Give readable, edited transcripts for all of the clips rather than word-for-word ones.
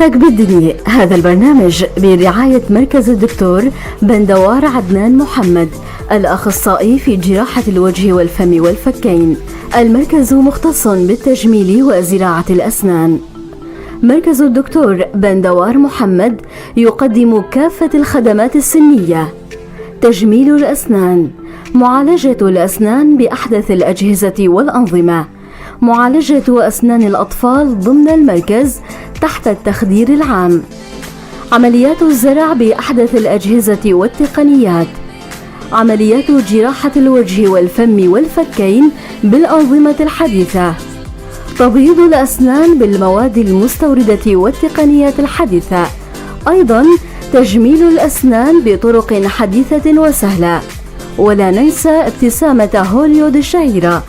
صحتك بالدنيا. هذا البرنامج برعاية مركز الدكتور بندوار عدنان محمد، الأخصائي في جراحة الوجه والفم والفكين. المركز مختص بالتجميل وزراعة الأسنان. مركز الدكتور بندوار محمد يقدم كافة الخدمات السنية: تجميل الأسنان، معالجة الأسنان بأحدث الأجهزة والأنظمة، معالجة أسنان الأطفال ضمن المركز تحت التخدير العام، عمليات الزرع بأحدث الأجهزة والتقنيات، عمليات جراحة الوجه والفم والفكين بالأنظمة الحديثة، تبييض الأسنان بالمواد المستوردة والتقنيات الحديثة، أيضا تجميل الأسنان بطرق حديثة وسهلة. ولا ننسى ابتسامة هوليود الشهيرة.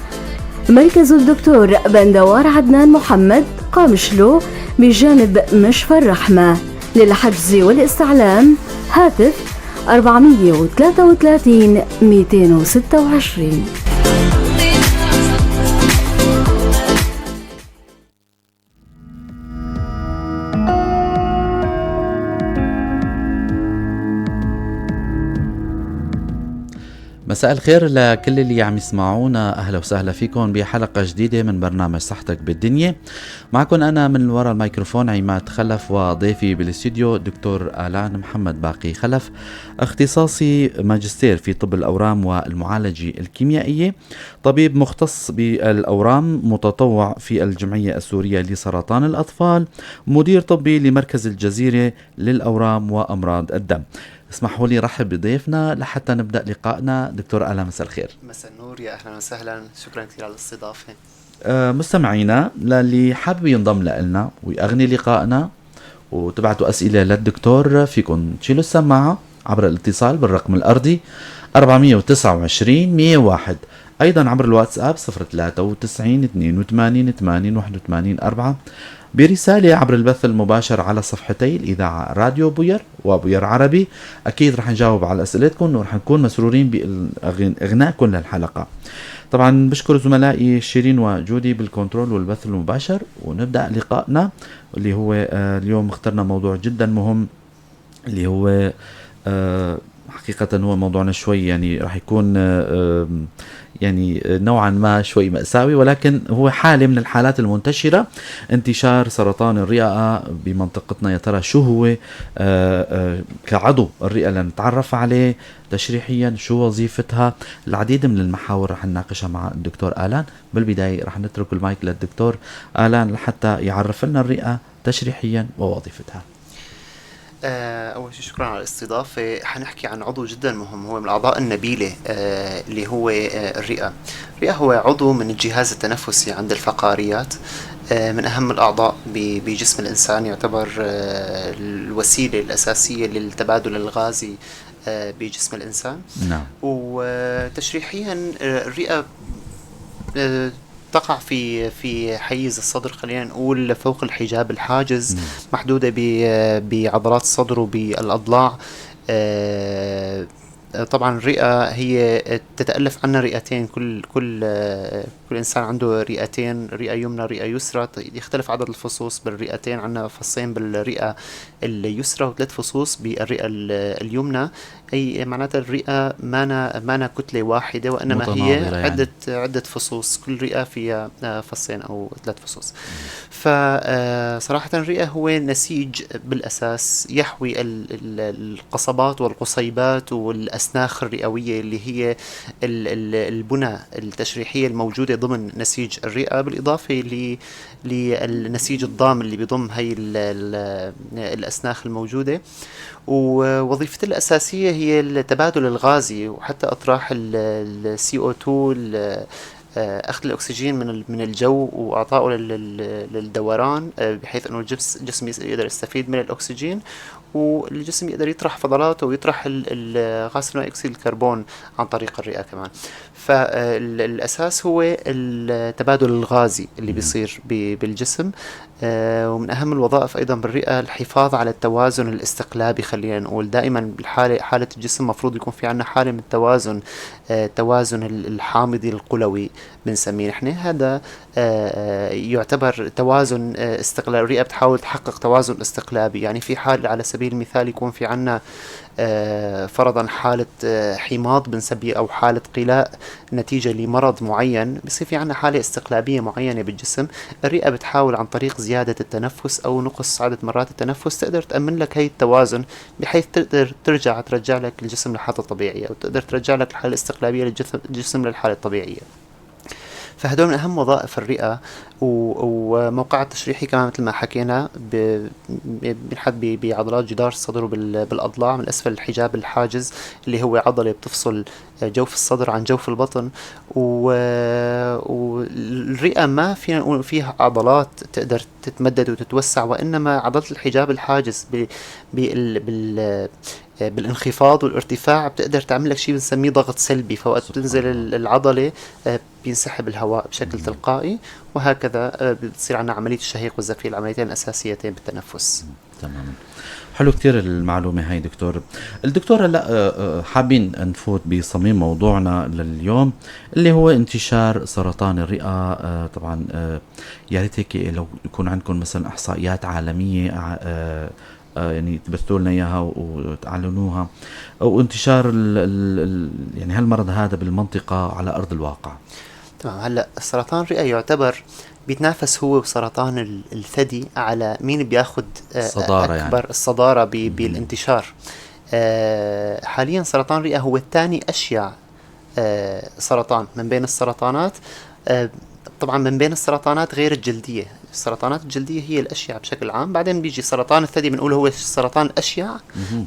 مركز الدكتور بندوار عدنان محمد، قامشلو بجانب مشفى الرحمة. للحجز والاستعلام هاتف 433 226. مساء الخير لكل اللي عم يسمعونا، أهلا وسهلا فيكم بحلقة جديدة من برنامج صحتك بالدنيا. معكم أنا من وراء الميكروفون عماد خلف، وضيفي بالاستوديو الدكتور آلان محمد باقي خلف، اختصاصي ماجستير في طب الأورام والمعالجة الكيميائية، طبيب مختص بالأورام، متطوع في الجمعية السورية لسرطان الأطفال، مدير طبي لمركز الجزيرة للأورام وأمراض الدم. اسمحوا لي رحب بضيفنا لحتى نبدأ لقائنا. دكتور آلان، مساء الخير. مساء النور، يا أهلا وسهلا، شكرا كثير على الاستضافة. مستمعينا للي حابب ينضم لنا ويأغني لقائنا وتبعتوا أسئلة للدكتور، فيكم تشيلوا السماعة عبر الاتصال بالرقم الأرضي 429 101، أيضا عبر الواتساب 093 82 80 81 4، برسالة عبر البث المباشر على صفحتي الإذاعة راديو بوير وبوير عربي. أكيد رح نجاوب على أسئلتكم ورح نكون مسرورين بإغنائكم للحلقة. طبعا بشكر زملائي شيرين وجودي بالكنترول والبث المباشر، ونبدأ لقائنا اللي هو اليوم اخترنا موضوع جدا مهم، اللي هو حقيقة هو موضوعنا شوي يعني رح يكون يعني نوعا ما شوي مأساوي، ولكن هو حالة من الحالات المنتشرة، انتشار سرطان الرئة بمنطقتنا. يا ترى شو هو كعضو الرئة لنتعرف عليه تشريحيا، شو وظيفتها؟ العديد من المحاور رح نناقشها مع الدكتور آلان. بالبداية رح نترك المايك للدكتور آلان لحتى يعرف لنا الرئة تشريحيا ووظيفتها. أول شيء شكرا على الاستضافة. حنحكي عن عضو جدا مهم، هو من الأعضاء النبيلة اللي هو الرئة. الرئة هو عضو من الجهاز التنفسي عند الفقاريات، من أهم الأعضاء بجسم الإنسان، يعتبر الوسيلة الأساسية للتبادل الغازي بجسم الإنسان. نعم. وتشريحيا الرئة تقع في حيز الصدر، خلينا نقول فوق الحجاب الحاجز، محدودة بعضلات الصدر وبالأضلاع. طبعا الرئة هي تتألف عنها رئتين، كل إنسان عنده رئتين، رئة يمنى رئة يسرى. يختلف عدد الفصوص بالرئتين، عندنا فصين بالرئة اليسرى وثلاث فصوص بالرئة اليمنى. أي معناتها الرئة مانا كتلة واحدة، وإنما هي عدة فصوص، كل رئة فيها فصين أو ثلاث فصوص. فصراحة الرئة هو نسيج بالأساس يحوي القصبات والقصيبات والأسناخ الرئوية، اللي هي البنى التشريحية الموجودة ضمن نسيج الرئة، بالإضافة للنسيج الضام اللي بيضم هاي الأسناخ الموجودة. ووظيفتها الأساسية هي التبادل الغازي، وحتى أطراح ال CO2، أخذ الأكسجين من الجو وإعطائه للدوران، بحيث أنه الجسم يقدر يستفيد من الأكسجين، والجسم يقدر يطرح فضلاته ويطرح غاز ثاني أكسيد الكربون عن طريق الرئة كمان. فالأساس هو التبادل الغازي اللي بيصير بالجسم. ومن أهم الوظائف أيضا بالرئة الحفاظ على التوازن الاستقلابي. خلينا نقول دائما حالة الجسم مفروض يكون في عنا حالة من التوازن، توازن الحامضي القلوي بنسميه نحن. هذا يعتبر توازن استقلابي. الرئة بتحاول تحقق توازن استقلابي. يعني في حال على سبيل المثال يكون في عنا فرضا حالة حماض بنسميه أو حالة قلاء نتيجة لمرض معين، بصير في عنا حالة استقلابية معينة بالجسم. الرئة بتحاول عن طريق زيادة التنفس أو نقص عدد مرات التنفس تقدر تأمن لك هاي التوازن، بحيث تقدر ترجع لك الجسم لحالته الطبيعية، وتقدر ترجع لك الحالة الاستقلابية للجسم للحالة الطبيعية. فهدول من أهم وظائف الرئة. وموقعها التشريحي كمان مثل ما حكينا بنحد بعضلات جدار الصدر وبالأضلاع من أسفل الحجاب الحاجز اللي هو عضلة بتفصل جوف الصدر عن جوف البطن. والرئة ما فينا نقول فيها عضلات تقدر تتمدد وتتوسع، وإنما عضلة الحجاب الحاجز بالانخفاض والارتفاع بتقدر تعمل لك شيء بنسميه ضغط سلبي. فوقت تنزل العضلة بينسحب الهواء بشكل تلقائي، وهكذا بتصير عنا عملية الشهيق والزفير، العمليتين الأساسيتين بالتنفس. تماما. حلو كتير المعلومة هاي دكتور. الدكتور هلا حابين نفوت بصميم موضوعنا لليوم اللي هو انتشار سرطان الرئة. طبعا يا ريت هيك لو يكون عندكم مثلا احصائيات عالمية يعني تبثوا لنا اياها وتعلنوها، او انتشار يعني هالمرض هذا بالمنطقة على ارض الواقع. تمام. هلا سرطان الرئة يعتبر بيتنافس هو وسرطان الثدي على مين بياخد الصدارة، أكبر يعني الصدارة بالانتشار. حاليا سرطان الرئة هو الثاني أشيع سرطان من بين السرطانات. طبعا من بين السرطانات غير الجلدية. السرطانات الجلدية هي الأشيع بشكل عام، بعدين بيجي سرطان الثدي بنقول هو السرطان الأشيع،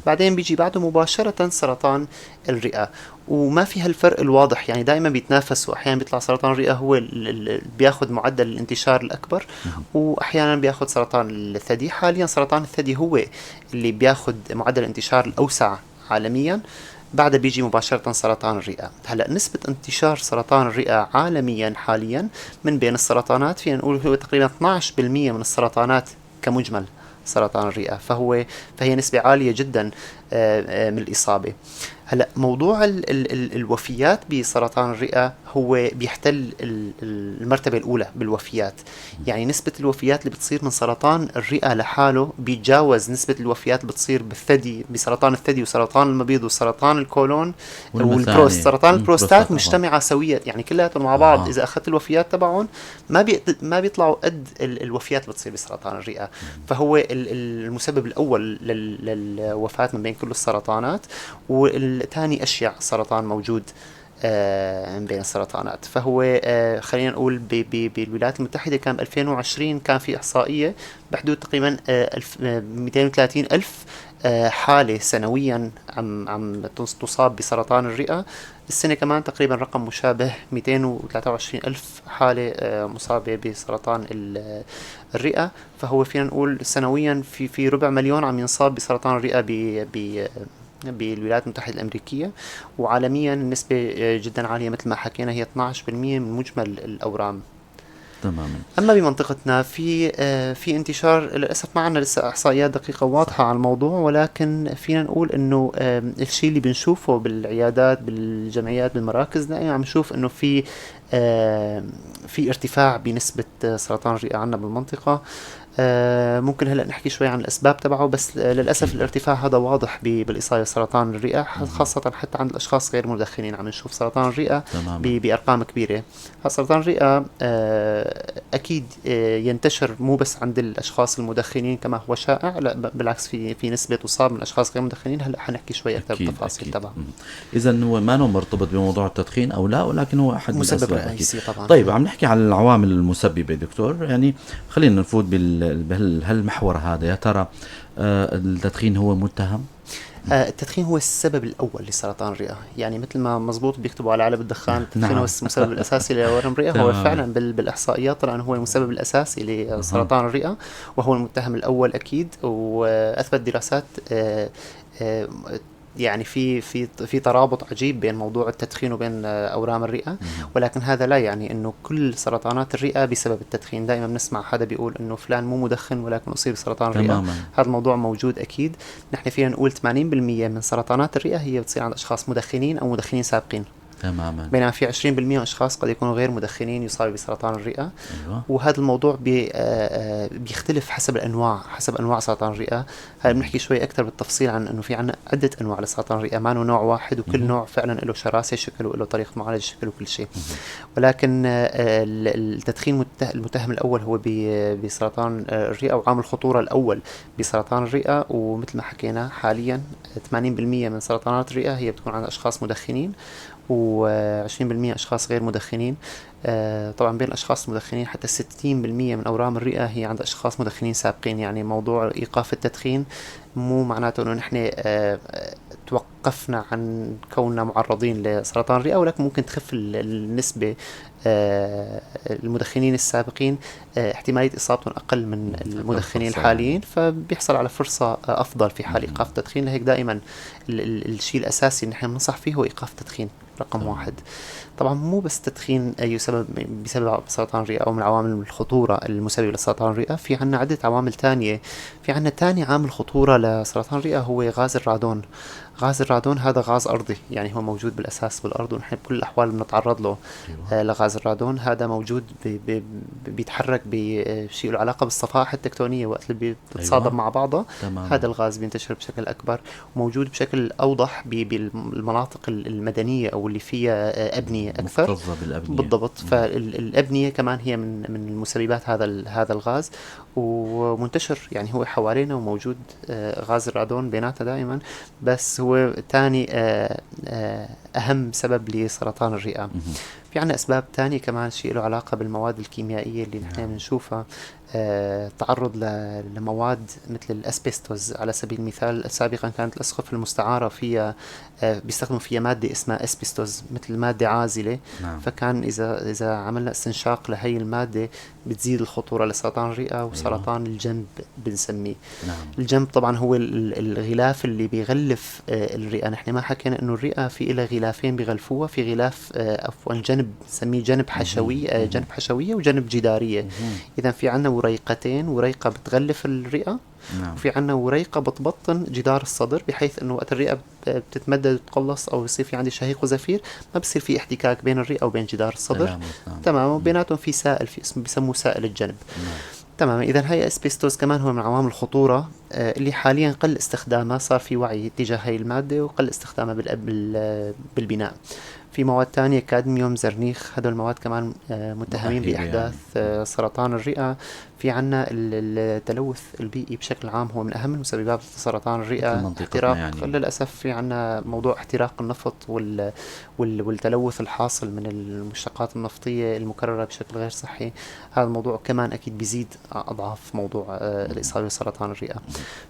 بعدين بيجي بعده مباشرة سرطان الرئة. وما في هالفرق الواضح، يعني دائما بيتنافسوا. أحيانا بيطلع سرطان الرئة هو اللي بياخد معدل الانتشار الأكبر، وأحيانا بياخد سرطان الثدي. حاليا سرطان الثدي هو اللي بياخد معدل الانتشار الأوسع عالميا، بعد بيجي مباشرة سرطان الرئة. هلأ نسبة انتشار سرطان الرئة عالميا حاليا من بين السرطانات فينا نقول هو تقريبا 12% من السرطانات كمجمل سرطان الرئة. فهي نسبة عالية جدا من الإصابة. هلأ موضوع الوفيات بسرطان الرئة هو بيحتل المرتبة الأولى بالوفيات. يعني نسبة الوفيات اللي بتصير من سرطان الرئة لحاله بيتجاوز نسبة الوفيات اللي بتصير بالثدي، بسرطان الثدي وسرطان المبيض وسرطان الكولون سرطان البروستات مجتمعة سوية، يعني كلياتهم مع بعض. إذا أخذت الوفيات تبعهم ما بيطلعوا قد الوفيات اللي بتصير بسرطان الرئة. فهو المسبب الأول للوفاة من بين كل السرطانات، والثاني أشيع سرطان موجود من بين السرطانات. فهو خلينا نقول بالولايات المتحدة كان 2020 كان في إحصائية بحدود تقريبا 230 ألف حالة سنويا عم تصاب بسرطان الرئة. السنة كمان تقريبا رقم مشابه 223 ألف حالة مصابة بسرطان الرئة. فهو فينا نقول سنويا في 250,000 عم ينصاب بسرطان الرئة بالولايات المتحدة الأمريكية. وعالميا النسبة جدا عالية مثل ما حكينا، هي 12% من مجمل الأورام. تماما. أما بمنطقتنا في انتشار، للأسف ما عنا لسه إحصائيات دقيقة واضحة على الموضوع، ولكن فينا نقول إنه الشيء اللي بنشوفه بالعيادات بالجمعيات بالمراكز دائما عم نشوف إنه في ارتفاع بنسبة سرطان الرئة عنا بالمنطقة. ممكن هلأ نحكي شوي عن الأسباب تبعه، بس للأسف الارتفاع هذا واضح بالإصابة بسرطان الرئة، خاصة حتى عند الأشخاص غير مدخنين عم نشوف سرطان الرئة بأرقام كبيرة. سرطان الرئة أكيد ينتشر مو بس عند الأشخاص المدخنين كما هو شائع، لا بالعكس في نسبة تصاب من الأشخاص غير مدخنين. هلأ حنحكي شوي أكثر بالتفاصيل تبعه. إذا هو ما هو مرتبط بموضوع التدخين أو لا، ولكن هو أحد مسبب رئيسي طبعا. طيب عم نحكي عن العوامل المسببة دكتور، يعني خلينا نفوت بهالمحور هذا. يا ترى التدخين هو متهم؟ التدخين هو السبب الأول لسرطان الرئة، يعني مثل ما مزبوط بيكتبوا على علب الدخان التدخين هو السبب الأساسي لورم الرئة. هو فعلا بالإحصائيات طلع أنه هو المسبب الأساسي لسرطان الرئة، وهو المتهم الأول أكيد. وأثبت دراسات يعني في ترابط عجيب بين موضوع التدخين وبين اورام الرئه، ولكن هذا لا يعني انه كل سرطانات الرئه بسبب التدخين. دائما بنسمع حدا بيقول انه فلان مو مدخن ولكن اصيب بسرطان الرئه. تماما. هذا الموضوع موجود اكيد. نحن فينا نقول 80% من سرطانات الرئه هي بتصير عند اشخاص مدخنين او مدخنين سابقين، تماما. بينما في 20% اشخاص قد يكونوا غير مدخنين يصابوا بسرطان الرئه. أيوة. وهذا الموضوع بيختلف حسب الانواع، حسب انواع سرطان الرئه. هاي بنحكي شوي اكثر بالتفصيل عن انه في عندنا عده انواع لسرطان الرئه، ما نوع واحد، وكل نوع فعلا له شراسه شكل وله طريقه معالجه شكل وكل شيء. ولكن التدخين المتهم الاول هو بسرطان الرئه، وعامل الخطوره الاول بسرطان الرئه. ومثل ما حكينا حاليا 80% من سرطانات الرئه هي بتكون عند اشخاص مدخنين، و20% أشخاص غير مدخنين. طبعا بين الأشخاص المدخنين حتى 60% من أورام الرئة هي عند أشخاص مدخنين سابقين. يعني موضوع إيقاف التدخين مو معناته أنه نحن توقفنا عن كوننا معرضين لسرطان الرئة، ولكن ممكن تخف النسبة. المدخنين السابقين احتمالية إصابتهم أقل من المدخنين الحاليين، فبيحصل على فرصة أفضل في حال إيقاف التدخين. لهيك دائما الشيء الأساسي اللي نحن ننصح فيه هو إيقاف التدخين رقم واحد. طبعا مو بس تدخين بسبب سرطان الرئة أو من عوامل الخطورة المسببة لسرطان الرئة، في عنا عدة عوامل تانية. في عنا تاني عامل خطورة لسرطان الرئة هو غاز الرادون. غاز الرادون هذا غاز أرضي، يعني هو موجود بالأساس بالأرض، ونحن بكل الأحوال بنتعرض له. لغاز الرادون هذا موجود بيتحرك بشيء له علاقة بالصفائح التكتونية وقت اللي بتتصادم مع بعضها. هذا الغاز بينتشر بشكل أكبر، وموجود بشكل أوضح بالمناطق المدنية أو اللي فيها أبنية أكثر. بالضبط. فالأبنية كمان هي من المسببات هذا الغاز، ومنتشر يعني هو حوالينا وموجود. غاز الرادون بيناتنا دائما، بس هو تاني أهم سبب لسرطان الرئة. في عنا أسباب تانية كمان شيء له علاقة بالمواد الكيميائية اللي نحن بنشوفها. تعرض لمواد مثل الأسبستوز على سبيل المثال. سابقا كانت الأسقف المستعارة فيها بيستخدموا فيها مادة اسمها أسبستوز، مثل مادة عازلة. فكان إذا عملنا استنشاق لهي المادة بتزيد الخطورة لسرطان الرئة وسرطان الجنب بنسميه. الجنب طبعا هو الغلاف اللي بيغلف الرئة. نحن ما حكينا إنه الرئة في إلى غلافين بيغلفوها، في غلاف عفوا جنب نسميه جنب حشوي، جنب حشوية وجنب جدارية. إذا في عنا وريقتين، وريقة بتغلف الرئة، وفي عنا وريقة بتبطن جدار الصدر، بحيث انه وقت الرئة بتتمدد وتقلص او يصير في عندي شهيق وزفير ما بصير في احتكاك بين الرئة وبين جدار الصدر. تمام. وبيناتهم في سائل، في اسمه بسموه سائل الجنب. تمام. إذا هي أسبستوز كمان هو من عوامل الخطورة اللي حاليا قل استخدامها. صار في وعي تجاه هاي المادة وقل استخدامها بالبناء. في مواد تانية كادميوم، زرنيخ، هذول المواد كمان متهمين بإحداث سرطان الرئة. في عنا التلوث البيئي بشكل عام هو من أهم المسببات لسرطان الرئة. احتراق يعني. للأسف في عنا موضوع احتراق النفط والتلوث الحاصل من المشتقات النفطية المكررة بشكل غير صحي. هذا الموضوع كمان أكيد بيزيد أضعاف موضوع الإصابة بسرطان الرئة.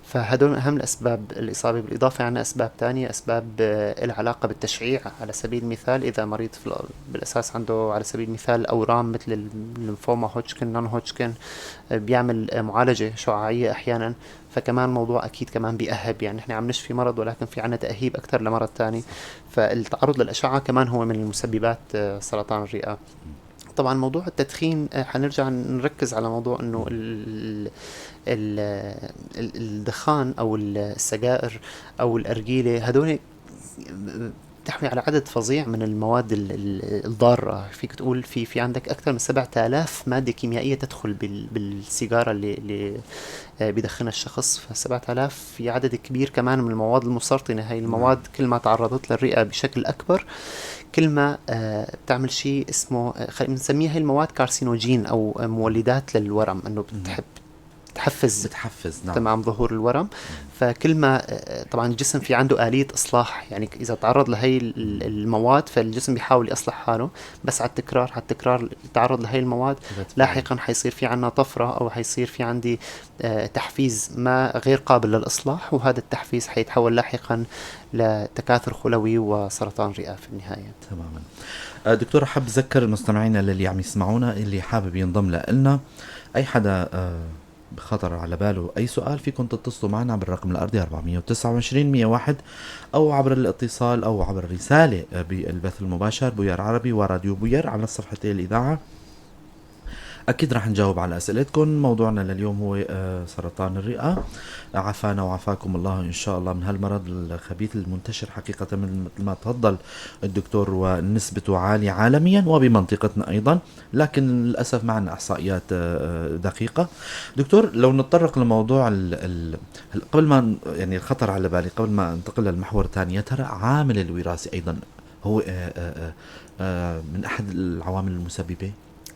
فهذول من أهم الأسباب الإصابة. بالإضافة عنا أسباب تانية، أسباب العلاقة بالتشعيع. على سبيل المثال إذا مريض بالأساس عنده على سبيل المثال أورام مثل الليمفوما هوجكن، نون هوجكن، بيعمل معالجة شعاعية أحيانا، فكمان موضوع أكيد كمان بيأهب. يعني نحن عم نشفي مرض ولكن في عنا تأهيب أكثر لمرض تاني. فالتعرض للأشعة كمان هو من المسببات سرطان الرئة. طبعا موضوع التدخين حنرجع نركز على موضوع انه الدخان او السجائر او الأرجيلة هدول تحوي على عدد فظيع من المواد الضارة. فيك تقول في عندك أكثر من 7000 مادة كيميائية تدخل بالسيجارة اللي بيدخنها الشخص. ف7000 في عدد كبير كمان من المواد المسرطنة. هاي المواد كل ما تعرضت للرئة بشكل أكبر كل ما بتعمل شيء اسمه بنسميها هاي المواد كارسينوجين أو مولدات للورم، أنه بتحفز نعم. تمام ظهور الورم. فكل ما طبعا الجسم في عنده آلية إصلاح، يعني إذا تعرض لهي المواد فالجسم بيحاول يصلح حاله، بس على التكرار تعرض لهي المواد لاحقا حيصير في عنا طفرة أو حيصير في عندي تحفيز ما غير قابل للإصلاح، وهذا التحفيز حيتحول لاحقا لتكاثر خلوي وسرطان رئة في النهاية. تماما. دكتور، حاب أذكر المستمعين اللي عم يسمعونا اللي حابب ينضم لنا، أي حدا بخطر على باله أي سؤال فيكم تتصلوا معنا بالرقم الأرضي 429 101 أو عبر الاتصال أو عبر الرسالة بالبث المباشر بوير عربي وراديو بوير على صفحتي الإذاعة. أكيد رح نجاوب على أسئلتكم. موضوعنا لليوم هو سرطان الرئة. عافانا وعافاكم الله إن شاء الله من هالمرض الخبيث المنتشر حقيقة مثل ما تفضل الدكتور، ونسبته عالية عالميا وبمنطقتنا أيضا، لكن للأسف ما عندنا إحصائيات دقيقة. دكتور، لو نتطرق لموضوع قبل ما يعني الخطر على بالي، قبل ما انتقل للمحور الثاني، يا ترى عامل الوراثة أيضا هو من أحد العوامل المسببة؟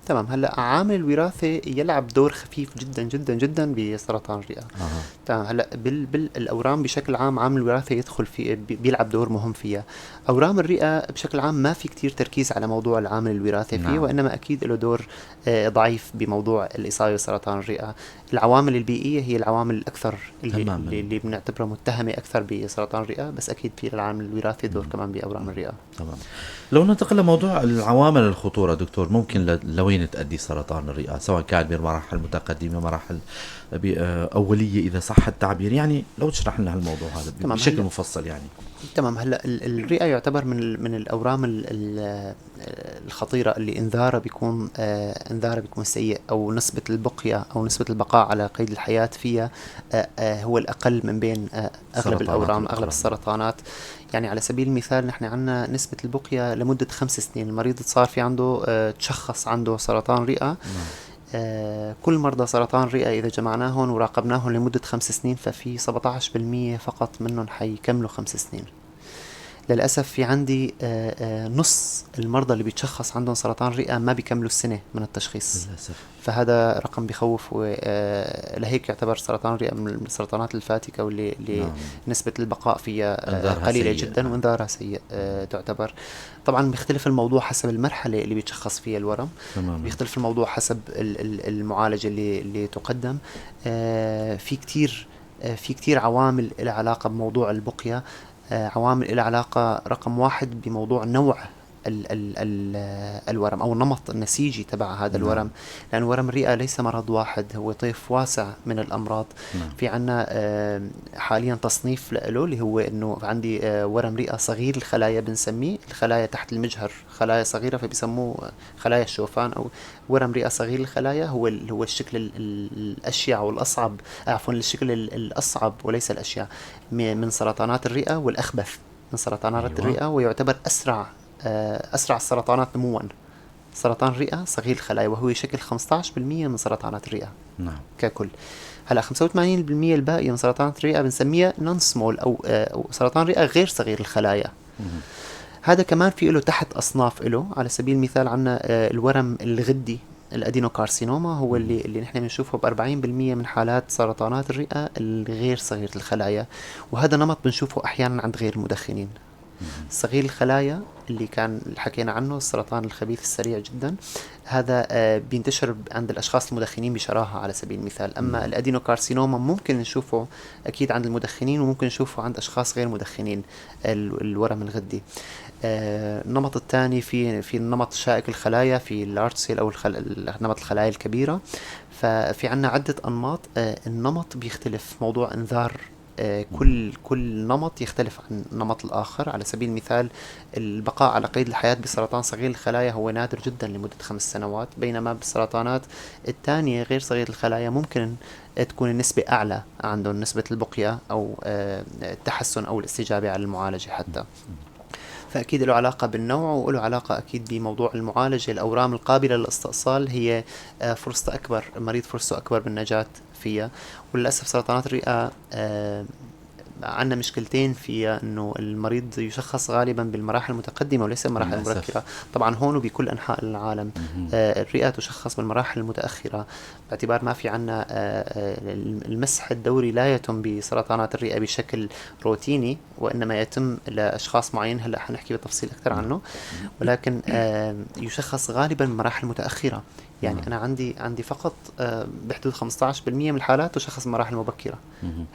تمام. هلا عامل الوراثة يلعب دور خفيف جدا جدا جدا بسرطان الرئة. تمام. هلا بالاورام بشكل عام عامل الوراثة يدخل في بيلعب دور مهم فيها. اورام الرئة بشكل عام ما في كتير تركيز على موضوع العامل الوراثي فيه، نعم. وانما اكيد له دور ضعيف بموضوع الاصابة بسرطان الرئة. العوامل البيئية هي العوامل الاكثر اللي بنعتبرها متهمة اكثر بسرطان الرئة، بس اكيد في العامل الوراثي دور كمان باورام الرئة. تمام. لو ننتقل لموضوع العوامل الخطورة دكتور، ممكن لوين تؤدي سرطان الرئة، سواء كان بمراحل متقدمة، مراحل أولية إذا صح التعبير، يعني لو تشرح لنا هالموضوع هذا بشكل مفصل يعني. تمام. هلا الرئة يعتبر من الأورام الخطيرة اللي انذارها بيكون سيء، أو نسبة البقية أو نسبة البقاء على قيد الحياة فيها هو الأقل من بين أغلب الأورام، أغلب السرطانات. يعني على سبيل المثال نحن عندنا نسبة البقية لمدة 5 سنين. المريض صار في عنده تشخص عنده سرطان رئة. كل مرضى سرطان الرئة إذا جمعناهم وراقبناهم لمدة 5 سنين، ففي 17% فقط منهم حيكملوا 5 سنين. للأسف في عندي نص المرضى اللي بيتشخص عندهم سرطان رئة ما بيكملوا السنة من التشخيص للأسف. فهذا رقم بيخوف، لهيك يعتبر سرطان الرئة من السرطانات الفاتكة، واللي نسبة البقاء فيها قليلة جدا وانذارها سيء تعتبر. طبعا بيختلف الموضوع حسب المرحلة اللي بيتشخص فيها الورم. بيختلف الموضوع حسب المعالجة اللي تقدم. في كتير عوامل لها علاقة بموضوع البقية. عوامل لها علاقة رقم 1 بموضوع نوع الورم أو النمط النسيجي تبع هذا الورم، لأن ورم الرئة ليس مرض واحد، هو طيف واسع من الأمراض. في عنا حاليا تصنيف له اللي هو إنه عندي ورم رئة صغير الخلايا، بنسميه الخلايا تحت المجهر خلايا صغيرة، فبيسموه خلايا الشوفان، أو ورم رئة صغير الخلايا. هو الشكل الأشيع والأصعب، عفوا الشكل الأصعب وليس الأشيع من سرطانات الرئة، والأخبث من سرطانات الرئة، ويعتبر أسرع السرطانات نمواً. سرطان الرئة صغير الخلايا، وهو يشكل 15% من سرطانات الرئة ككل. هلا 85% الباقية من سرطانات الرئة بنسميها نون سمول أو سرطان رئة غير صغير الخلايا. هذا كمان في له تحت أصناف له. على سبيل المثال عنا الورم الغدي الأدينوكارسينوما، هو اللي نحن بنشوفه ب40% من حالات سرطانات الرئة الغير صغيرة الخلايا، وهذا نمط بنشوفه أحيانا عند غير المدخنين. صغير الخلايا اللي حكينا عنه، السرطان الخبيث السريع جدا، هذا بينتشر عند الأشخاص المدخنين بشراهة على سبيل المثال. أما الأدينوكارسينوما ممكن نشوفه أكيد عند المدخنين، وممكن نشوفه عند أشخاص غير مدخنين، الورم الغدي. النمط الثاني في النمط شائك الخلايا، في اللارج سيل أو نمط الخلايا الكبيرة. ففي عنا عدة أنماط. النمط بيختلف، موضوع انذار كل نمط يختلف عن النمط الآخر. على سبيل المثال البقاء على قيد الحياة بسرطان صغير الخلايا هو نادر جدا لمدة 5 سنوات، بينما بالسرطانات الثانية غير صغير الخلايا ممكن تكون النسبة أعلى عندهم، نسبة البقية أو التحسن أو الاستجابة على المعالجة حتى. فأكيد له علاقة بالنوع، وله علاقة أكيد بموضوع المعالجة. الأورام القابلة للاستئصال هي فرصة أكبر، المريض فرصة أكبر بالنجاة فيها. وللأسف سرطانات الرئة عندنا مشكلتين فيها، انه المريض يشخص غالبا بالمراحل المتقدمه وليس المراحل المبكره. طبعا هون وبكل انحاء العالم الرئه تشخص بالمراحل المتاخره، باعتبار ما في عندنا المسح الدوري لا يتم بسرطانات الرئه بشكل روتيني، وانما يتم لاشخاص معين، هلا حنحكي بالتفصيل اكثر عنه، ولكن يشخص غالبا بمراحل متاخره. يعني أنا عندي فقط بحدود 15% من الحالات تشخص مراحل مبكرة.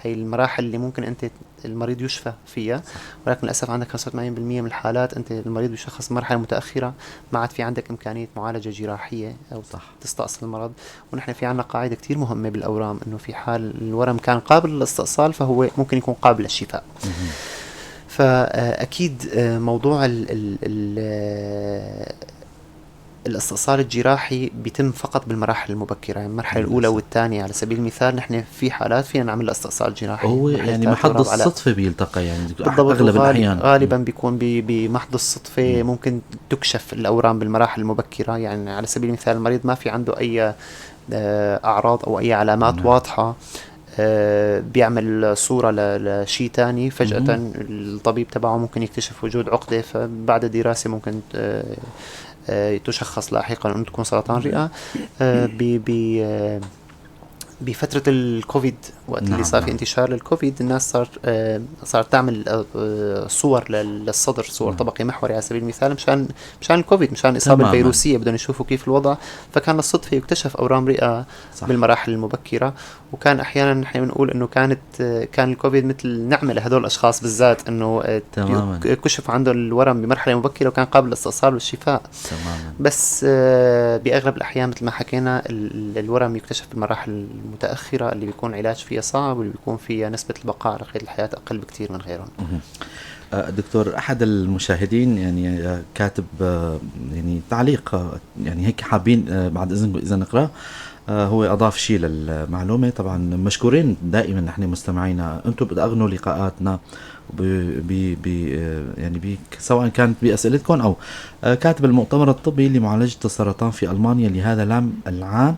هي المراحل اللي ممكن أنت المريض يشفى فيها، ولكن للأسف عندك 85% من الحالات أنت المريض يشخص مرحلة متأخرة، ما عاد في عندك إمكانية معالجة جراحية أو تستأصل المرض. ونحن في عنا قاعدة كتير مهمة بالأورام، إنه في حال الورم كان قابل للاستئصال فهو ممكن يكون قابل للشفاء. فأكيد موضوع الاستئصال الجراحي بيتم فقط بالمراحل المبكرة، يعني المرحلة الأولى والثانية. على سبيل المثال نحن في حالات فينا نعمل استئصال جراحي، هو يعني محض الصدفة بيلتقى يعني أغلب الأحيان غالبا بيكون بمحض الصدفة. ممكن تكشف الأورام بالمراحل المبكرة، يعني على سبيل المثال المريض ما في عنده أي أعراض أو أي علامات واضحة، بيعمل صورة لشيء تاني، فجأة الطبيب تبعه ممكن يكتشف وجود عقدة، فبعد دراسة ممكن تشخص لاحقا أن تكون سرطان رئة. بفترة الكوفيد وقت اللي صار في انتشار للكوفيد، الناس صارت تعمل صور للصدر، صور طبقي محوري على سبيل المثال، مشان الكوفيد، مشان الإصابة الفيروسية، بدهم يشوفوا كيف الوضع. فكان الصدفة يكتشف أورام رئة بالمراحل المبكرة. وكان أحيانا نحن بنقول إنه كان الكوفيد مثل نعمة لهدول الأشخاص بالذات، إنه كشف عنده الورم بمرحلة مبكرة وكان قابل للاستئصال والشفاء. بس بأغلب الأحيان مثل ما حكينا الورم يكتشف بالمراحل المتأخرة اللي بيكون علاج فيها صعب، واللي بيكون فيها نسبة البقاء على قيد الحياة أقل بكتير من غيرهم. دكتور، أحد المشاهدين يعني كاتب يعني تعليق، يعني هيك حابين بعد إذنكم إذا نقرأ. هو أضاف شيء للمعلومة. طبعا مشكورين دائما نحن مستمعينا، أنتم بتأغنوا لقاءاتنا يعني سواء كانت بأسئلتكم أو كاتب المؤتمر الطبي لمعالجة السرطان في ألمانيا لهذا العام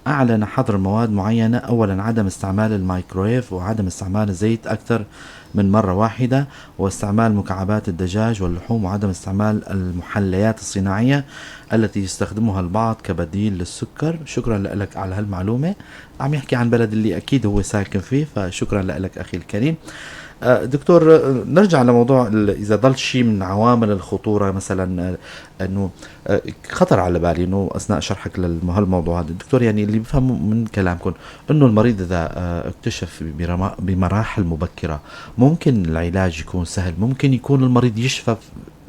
أعلن حظر مواد معينة. أولا عدم استعمال الميكرويف، وعدم استعمال الزيت أكثر من مرة واحدة، واستعمال مكعبات الدجاج واللحوم، وعدم استعمال المحليات الصناعية التي يستخدمها البعض كبديل للسكر. شكرا لك على هالمعلومة. عم يحكي عن بلد اللي أكيد هو ساكن فيه، فشكرا لك أخي الكريم. دكتور، نرجع لموضوع إذا ضل شيء من عوامل الخطورة، مثلا أنه خطر على بالي أنه أثناء شرحك لهالموضوع هذا دكتور، يعني اللي بفهمه من كلامكم أنه المريض إذا اكتشف بمراحل مبكرة ممكن العلاج يكون سهل، ممكن يكون المريض يشفى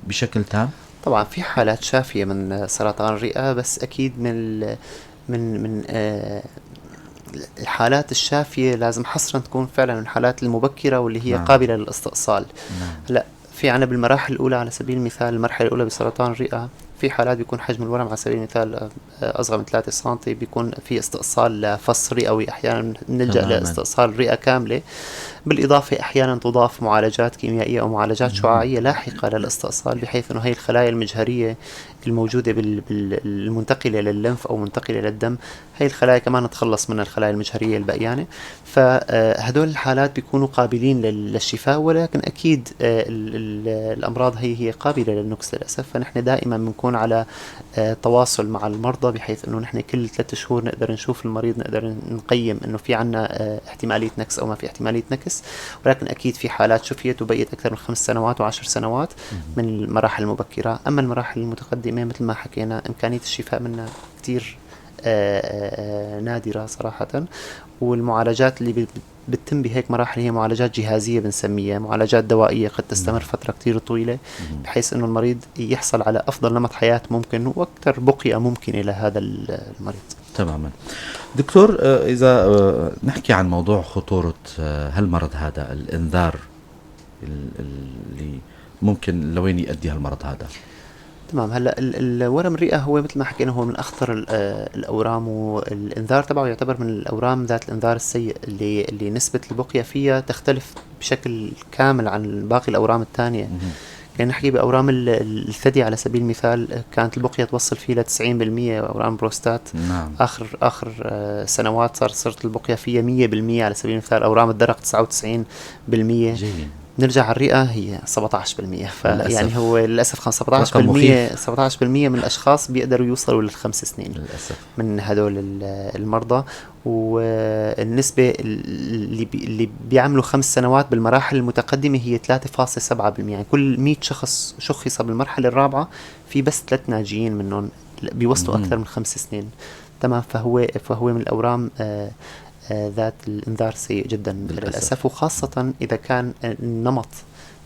بشكل تام. طبعا في حالات شافية من سرطان الرئة، بس أكيد من الحالات الشافية لازم حصرا تكون فعلا الحالات المبكرة واللي هي قابلة للاستئصال. لا، في عنا بالمراحل الأولى على سبيل المثال، المرحلة الأولى بسرطان الرئة في حالات بيكون حجم الورم على سبيل المثال أصغر من 3 سنتي، بيكون في استئصال لفص رئوي. أحيانا نلجأ لاستئصال رئة كاملة، بالإضافة أحيانا تضاف معالجات كيميائية أو معالجات شعاعية لاحقة للاستئصال، بحيث أنه هي الخلايا المجهرية الموجودة المنتقلة لللمف أو منتقلة للدم، هي الخلايا كمان نتخلص من الخلايا المجهرية البقيانة. فهدول الحالات بيكونوا قابلين للشفاء، ولكن أكيد الأمراض هي قابلة للنكس للأسف. فنحن دائما بنكون على تواصل مع المرضى، بحيث أنه نحن كل 3 شهور نقدر نشوف المريض، نقدر نقيم أنه في عنا احتمالية نكس أو ما في احتمالية نكس. ولكن أكيد في حالات شفيت وبقيت أكثر من 5 سنوات و10 سنوات من المراحل المبكرة. أما المراحل المتقدمة مثل ما حكينا إمكانية الشفاء منها كتير نادرة صراحة. والمعالجات اللي بتتم بهيك مراحل هي معالجات جهازية بنسميها، معالجات دوائية قد تستمر فترة كتير طويلة، بحيث أنه المريض يحصل على أفضل نمط حياة ممكن وأكثر بقية ممكنة لهذا المريض. تماما. دكتور، إذا نحكي عن موضوع خطورة هالمرض هذا، الإنذار اللي ممكن لوين يؤدي هالمرض هذا؟ تمام. هلا الورم الرئة هو مثل ما حكينا هو من أخطر الأورام، والإنذار تبعه يعتبر من الأورام ذات الإنذار السيء اللي نسبة البقية فيها تختلف بشكل كامل عن باقي الأورام الثانية. يعني نحكي بأورام الثدي على سبيل المثال كانت البقية توصل فيه ل 90%. أورام بروستات نعم. آخر سنوات صارت البقية فيها 100% على سبيل المثال. أورام الدرق 99%. جيد. نرجع على الرئة هي 17%. فيعني هو للأسف 17% من الأشخاص بيقدروا يوصلوا ل5 سنين للأسف من هدول المرضى. والنسبة اللي بيعملوا 5 سنوات بالمراحل المتقدمة هي 3.7%. يعني كل 100 شخص شخص بالمرحلة الرابعة في بس 3 ناجيين منهم بيوصلوا أكثر من 5 سنين. تمام. فهو من الأورام ذات الإنذار سيء جدا للأسف، وخاصة إذا كان النمط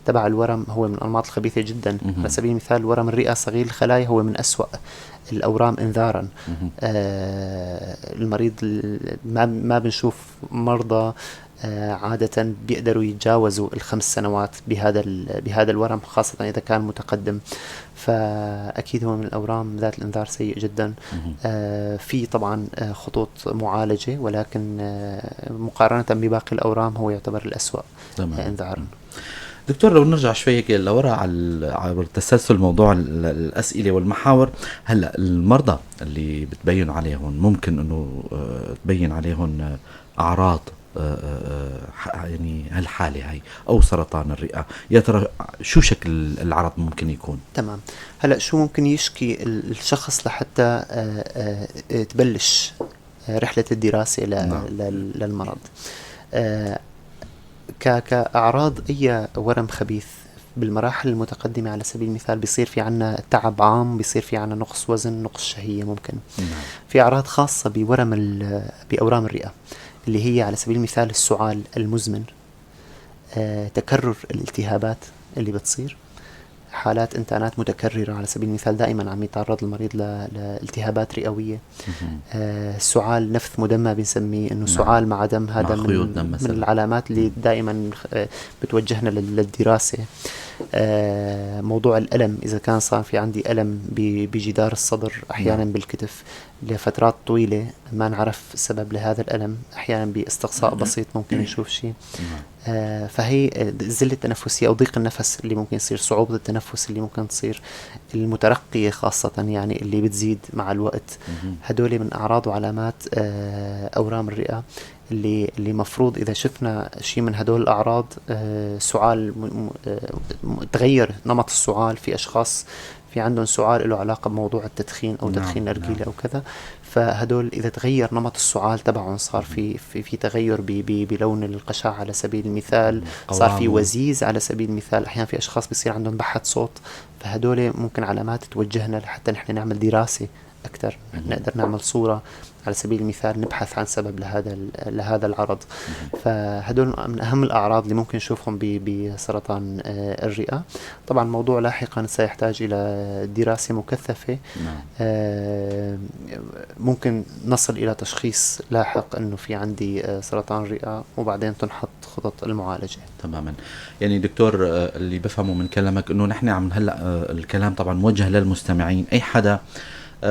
تبع الورم هو من الأنماط الخبيثة جدا. على سبيل المثال ورم الرئة صغير الخلايا هو من أسوأ الأورام إنذارا. المريض ما بنشوف مرضى عادة بيقدروا يتجاوزوا ال5 سنوات بهذا الورم، خاصة إذا كان متقدم. فأكيد هو من الأورام ذات الإنذار سيء جدا. في طبعا خطوط معالجة، ولكن مقارنة بباقي الأورام هو يعتبر الأسوأ إنذارا. دكتور، لو نرجع شوي لورا على تسلسل موضوع الأسئلة والمحاور، هلا المرضى اللي بتبين عليهم ممكن انه تبين عليهم أعراض يعني هالحالة هاي أو سرطان الرئة، يا ترى شو شكل العرض ممكن يكون؟ تمام. هلأ شو ممكن يشكي الشخص لحتى تبلش رحلة الدراسة للمرض؟ كأعراض أي ورم خبيث بالمراحل المتقدمة على سبيل المثال بيصير في عنا تعب عام، بيصير في عنا نقص وزن، نقص شهية ممكن. في أعراض خاصة بأورام الرئة اللي هي على سبيل المثال السعال المزمن، تكرر الالتهابات اللي بتصير، حالات انتانات متكررة على سبيل المثال دائما عم يتعرض المريض لالتهابات رئوية. السعال نفث مدمى بنسميه انه سعال مع دم، هذا من العلامات اللي دائما بتوجهنا للدراسة. موضوع الألم، إذا كان صار في عندي ألم بجدار الصدر أحيانا بالكتف لفترات طويلة ما نعرف السبب لهذا الألم، أحيانا باستقصاء بسيط ممكن نشوف شيء. فهي الزلة التنفسية أو ضيق النفس اللي ممكن يصير، صعوبة التنفس اللي ممكن تصير، المترقية خاصة يعني اللي بتزيد مع الوقت، هدول من أعراض وعلامات أورام الرئة اللي مفروض إذا شفنا شيء من هدول الأعراض، سعال تغير نمط السعال في أشخاص في عندهم سعال له علاقة بموضوع التدخين أو تدخين النرجيلة أو كذا، فهدول إذا تغير نمط السعال تبعهم، صار في تغير بلون القشع على سبيل المثال، صار في وزيز على سبيل المثال، أحيانا في أشخاص بيصير عندهم بحة صوت، فهدول ممكن علامات توجهنا لحتى نحن نعمل دراسة أكثر، نقدر نعمل صورة على سبيل المثال نبحث عن سبب لهذا العرض. فهدول من أهم الأعراض اللي ممكن نشوفهم بسرطان الرئة. طبعا موضوع لاحقا سيحتاج إلى دراسة مكثفة، ممكن نصل إلى تشخيص لاحق أنه في عندي سرطان رئة، وبعدين تنحط خطط المعالجة. تماما. يعني دكتور، اللي بفهمه من كلامك أنه نحن عم هلأ الكلام طبعا موجه للمستمعين، أي حدا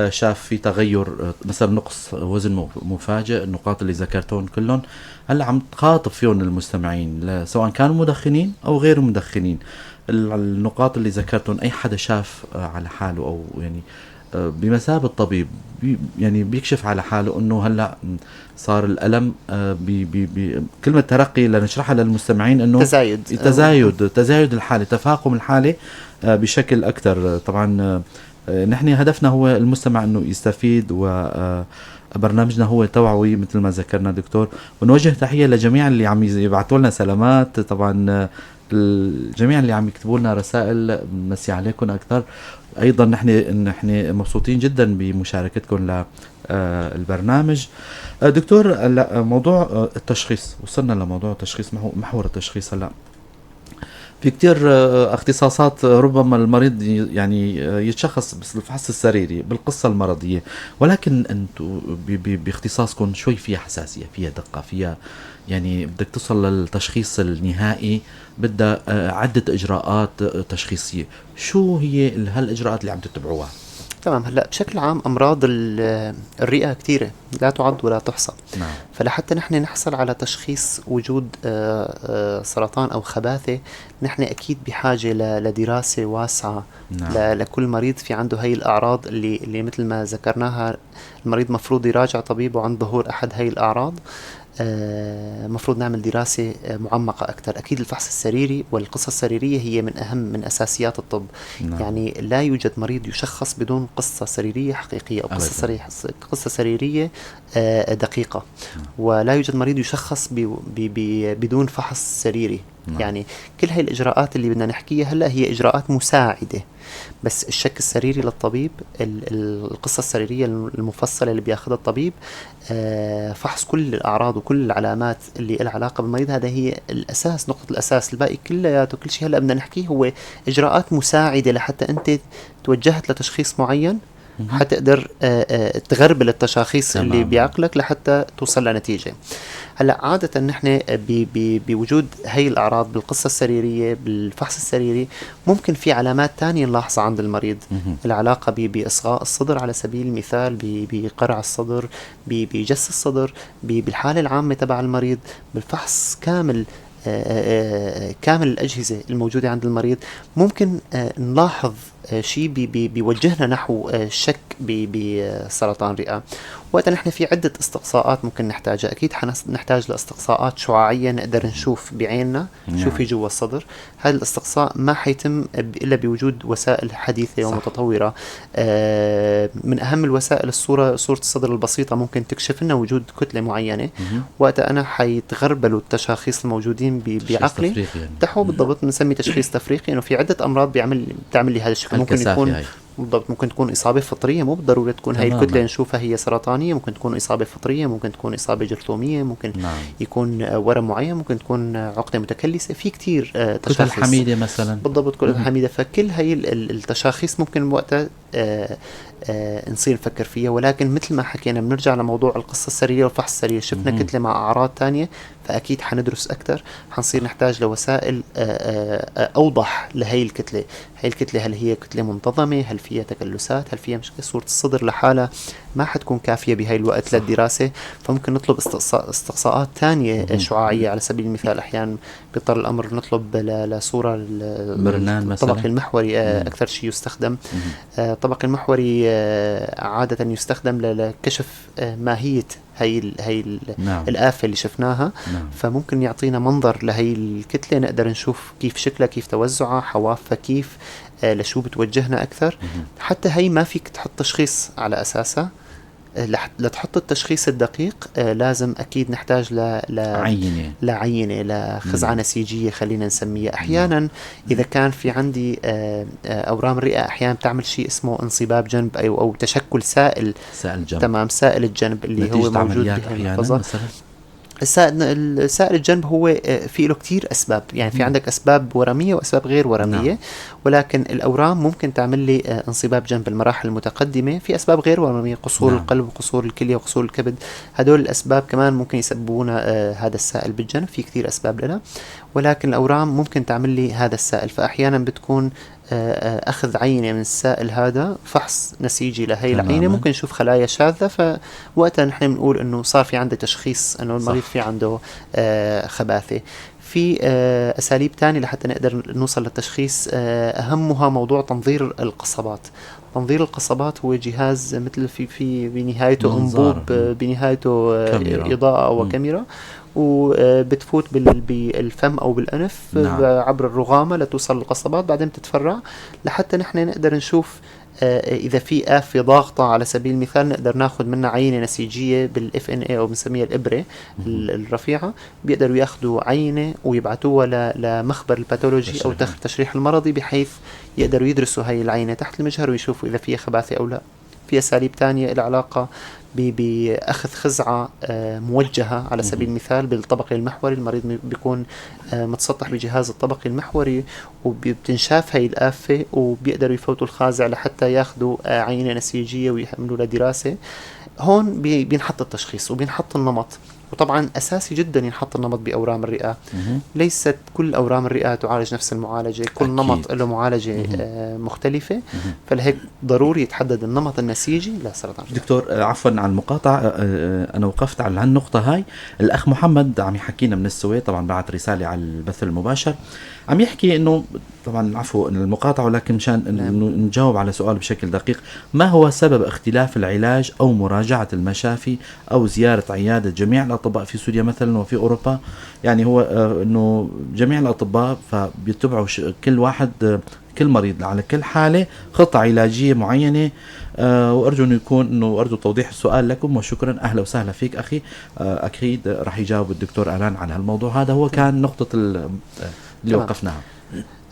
شاف في تغير مثلا نقص وزن مفاجئ، النقاط اللي ذكرتون كلهم هلا عم تخاطب فيهم المستمعين سواء كانوا مدخنين او غير مدخنين، النقاط اللي ذكرتون اي حدا شاف على حاله او يعني بمثابة الطبيب يعني بيكشف على حاله انه هلا صار الالم كلمة ترقي لنشرحها للمستمعين انه تزايد الحالة، تفاقم الحالة بشكل اكثر. طبعا نحن هدفنا هو المستمع انه يستفيد، وبرنامجنا هو توعوي مثل ما ذكرنا دكتور، ونوجه تحية لجميع اللي عم يبعثوا لنا سلامات، طبعا الجميع اللي عم يكتبوا لنا رسائل مسي عليكم اكثر. ايضا نحن مبسوطين جدا بمشاركتكم للبرنامج. دكتور، موضوع التشخيص، وصلنا لموضوع التشخيص، محور التشخيص. هلا في كتير اختصاصات ربما المريض يعني يتشخص بالفحص السريري بالقصة المرضية، ولكن انتم باختصاصكم شوي فيها حساسية، فيها دقة، فيها يعني بدك تصل للتشخيص النهائي، بدها عدة إجراءات تشخيصية. شو هي هالإجراءات اللي عم تتبعوها؟ تمام. هلا بشكل عام أمراض الرئة كثيرة لا تعد ولا تحصى. نعم. فلحتى نحن نحصل على تشخيص وجود سرطان أو خباثة، نحن أكيد بحاجة لدراسة واسعة. نعم. لكل مريض في عنده هاي الأعراض اللي مثل ما ذكرناها، المريض مفروض يراجع طبيبه عند ظهور أحد هاي الأعراض. مفروض نعمل دراسة معمقة أكثر. أكيد الفحص السريري والقصة السريرية هي من أساسيات الطب. نعم. يعني لا يوجد مريض يشخص بدون قصة سريرية حقيقية أو قصة سريرية دقيقة. نعم. ولا يوجد مريض يشخص بدون فحص سريري. نعم. يعني كل هاي الإجراءات اللي بدنا نحكيها هلأ هي إجراءات مساعدة. بس الشك السريري للطبيب، القصة السريرية المفصلة اللي بياخدها الطبيب، فحص كل الأعراض وكل العلامات اللي لها علاقة بالمريض، هذا هي الأساس، نقطة الأساس. الباقي كلياته كل شيء هلأ بدنا نحكيه هو إجراءات مساعدة لحتى أنت توجهت لتشخيص معين حتقدر تغربل التشاخيص اللي بعقلك لحتى توصل لنتيجة. هلا عادة نحن بوجود هي الأعراض بالقصة السريرية بالفحص السريري ممكن في علامات تانية نلاحظها عند المريض، العلاقة بإصغاء الصدر على سبيل المثال، بقرع الصدر، بجس الصدر، بالحالة العامة تبع المريض، بالفحص كامل الأجهزة الموجودة عند المريض ممكن نلاحظ شيء بيوجهنا نحو شك بسرطان رئة. وقتها نحن في عدة استقصاءات ممكن نحتاجها. أكيد نحتاج لاستقصاءات شعاعية نقدر نشوف بعيننا شو في جوا الصدر. هذا الاستقصاء ما حيتم إلا بوجود وسائل حديثة ومتطورة. من أهم الوسائل صورة الصدر البسيطة ممكن تكشف لنا وجود كتلة معينة. وقتها أنا حيتغربلوا التشاخيص الموجودين بعقلي تحو بالضبط بنسمي تشخيص تفريقي، إنه في عدة أمراض بتعمل لي هذا الشكل. ممكن يكون بالضبط ممكن تكون إصابة فطرية، مو بالضرورة تكون هاي الكتلة نشوفها هي سرطانية، ممكن تكون إصابة فطرية، ممكن تكون إصابة جرثومية، ممكن يكون ورم معين، ممكن تكون عقدة متكلسة، في كتير تشاخيص. كتل حميدة مثلا بالضبط كتل حميدة. فكل هاي التشاخيص ممكن وقتها نصير نفكر فيها. ولكن مثل ما حكينا بنرجع لموضوع القصة السريرية والفحص السريري، شفنا كتلة مع أعراض تانية فأكيد حندرس أكتر، حنصير نحتاج لوسائل أوضح لهي الكتلة. هي الكتلة هل هي كتلة منتظمة، هل فيها تكلسات، هل فيها مشكلة. صورة الصدر لحالها ما حتكون كافية بهاي الوقت للدراسة، فممكن نطلب استقصاءات تانية شعاعية. على سبيل المثال أحيانا بيضطر الأمر نطلب لصورة الطبق المحوري أكثر شيء يستخدم. الطبق المحوري عادة يستخدم لكشف ماهية هاي الآفة اللي شفناها. فممكن يعطينا منظر لهي الكتلة، نقدر نشوف كيف شكلها، كيف توزعها، حوافها كيف، لشو بتوجهنا أكثر. حتى هاي ما فيك تحط تشخيص على أساسها. لتحط التشخيص الدقيق لازم أكيد نحتاج لعينة لخزعة نسيجية خلينا نسميها. أحيانا إذا كان في عندي أورام الرئة أحيانا بتعمل شيء اسمه انصباب جنب أو تشكل سائل جنب. تمام، سائل الجنب اللي هو موجود بهالمحفظة. السائل الجنب هو في له كتير أسباب، يعني في عندك أسباب ورمية وأسباب غير ورمية. ولكن الأورام ممكن تعمل لي انصباب جنب المراحل المتقدمة. في أسباب غير ورمية، قصور القلب وقصور الكلية وقصور الكبد، هدول الأسباب كمان ممكن يسببون هذا السائل بالجنب. في كتير أسباب لنا، ولكن الأورام ممكن تعمل لي هذا السائل. فأحيانا بتكون أخذ عينة من السائل هذا، فحص نسيجي لهي العينة، ممكن نشوف خلايا شاذة، فوقتها نحن بنقول إنه صار في عنده تشخيص إنه المريض في عنده خباثة. في أساليب تانية لحتى نقدر نوصل للتشخيص، أهمها موضوع تنظير القصبات. تنظير القصبات هو جهاز مثل في بنهايته أنبوب، بنهايته إضاءة وكاميرا، وبتفوت بالفم أو بالأنف عبر الرغامة لتوصل للقصبات، بعدين بتتفرع لحتى نحن نقدر نشوف إذا في آفة ضاغطة على سبيل المثال، نقدر ناخذ منها عينة نسيجية بالFNA أو بنسميها الإبرة الرفيعة. بيقدروا ياخذوا عينة ويبعتوها لمخبر الباثولوجي أو التشريح المرضي، بحيث يقدروا يدرسوا هاي العينة تحت المجهر ويشوفوا إذا فيها خباثة أو لا. في أساليب تانية العلاقة بأخذ خزعة موجهة على سبيل المثال بالطبق المحوري. المريض بيكون متسطح بجهاز الطبق المحوري، وبتنشاف هاي الآفة، وبيقدروا يفوتوا الخازع لحتى ياخدوا عينة نسيجية ويحملوا لها دراسة. هون بينحط التشخيص وبينحط النمط. وطبعا أساسي جدا ينحط النمط بأورام الرئة. ليست كل أورام الرئة تعالج نفس المعالجة، كل نمط له معالجة مختلفة. فلهيك ضروري يتحدد النمط النسيجي لسرطان. دكتور عفوا عن المقاطعة، أنا وقفت على هالنقطة هاي. الأخ محمد عم يحكينا من السويد، طبعا بعت رسالة على البث المباشر، عم يحكي إنه طبعا عفوا المقاطعة، ولكن مشان نجاوب على سؤال بشكل دقيق. ما هو سبب اختلاف العلاج أو مراجعة المشافي أو زيارة عيادة جميع الأطباء في سوريا مثلا وفي أوروبا؟ يعني هو إنه جميع الأطباء فبيتبعوا كل واحد كل مريض على كل حالة خطة علاجية معينة. وأرجو أنه يكون أنه أرجو توضيح السؤال لكم، وشكرا. أهلا وسهلا فيك أخي. أكيد رح يجاوب الدكتور آلان على هالموضوع هذا. هو كان نقطة اللي تمام. وقفناها.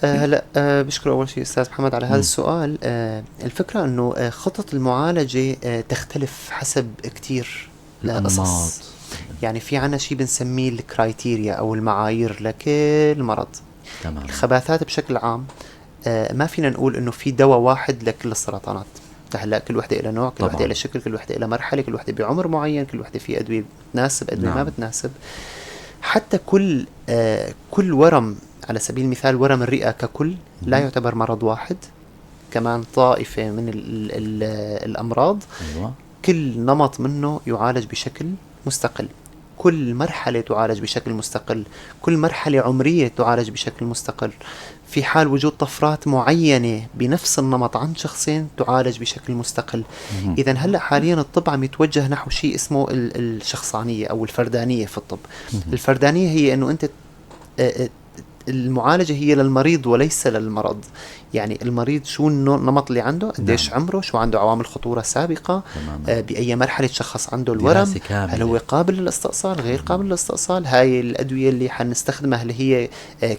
هلا بشكر اول شيء استاذ محمد على هذا السؤال. الفكره انه خطط المعالجه تختلف حسب كتير قصص. الأنماط. يعني في عنا شيء بنسميه الكرايتيريا او المعايير لكل مرض. تمام. الخباثات بشكل عام ما فينا نقول انه في دواء واحد لكل السرطانات. هلا كل وحده لها نوع، كل طبعاً. وحده لها شكل، كل وحده لها مرحله، كل وحده بعمر معين، كل وحده في ادويه بتناسب، ادويه ما نعم. بتناسب. حتى كل ورم، على سبيل المثال ورم الرئه ككل لا يعتبر مرض واحد، كمان طائفه من ال الامراض. أيوة. كل نمط منه يعالج بشكل مستقل، كل مرحلة تعالج بشكل مستقل، كل مرحلة عمرية تعالج بشكل مستقل. في حال وجود طفرات معينة بنفس النمط عند شخصين تعالج بشكل مستقل. إذا هلأ حاليا الطب عم يتوجه نحو شيء اسمه الشخصانية أو الفردانية في الطب. الفردانية هي أنه أنت المعالجة هي للمريض وليس للمرض. يعني المريض شو النمط اللي عنده، قديش نعم. عمره، شو عنده عوامل خطورة سابقة، بأي مرحلة شخص عنده الورم، دراسة كاملة. هل هو قابل للاستئصال، غير قابل للاستئصال، هاي الأدوية اللي حنستخدمها هل هي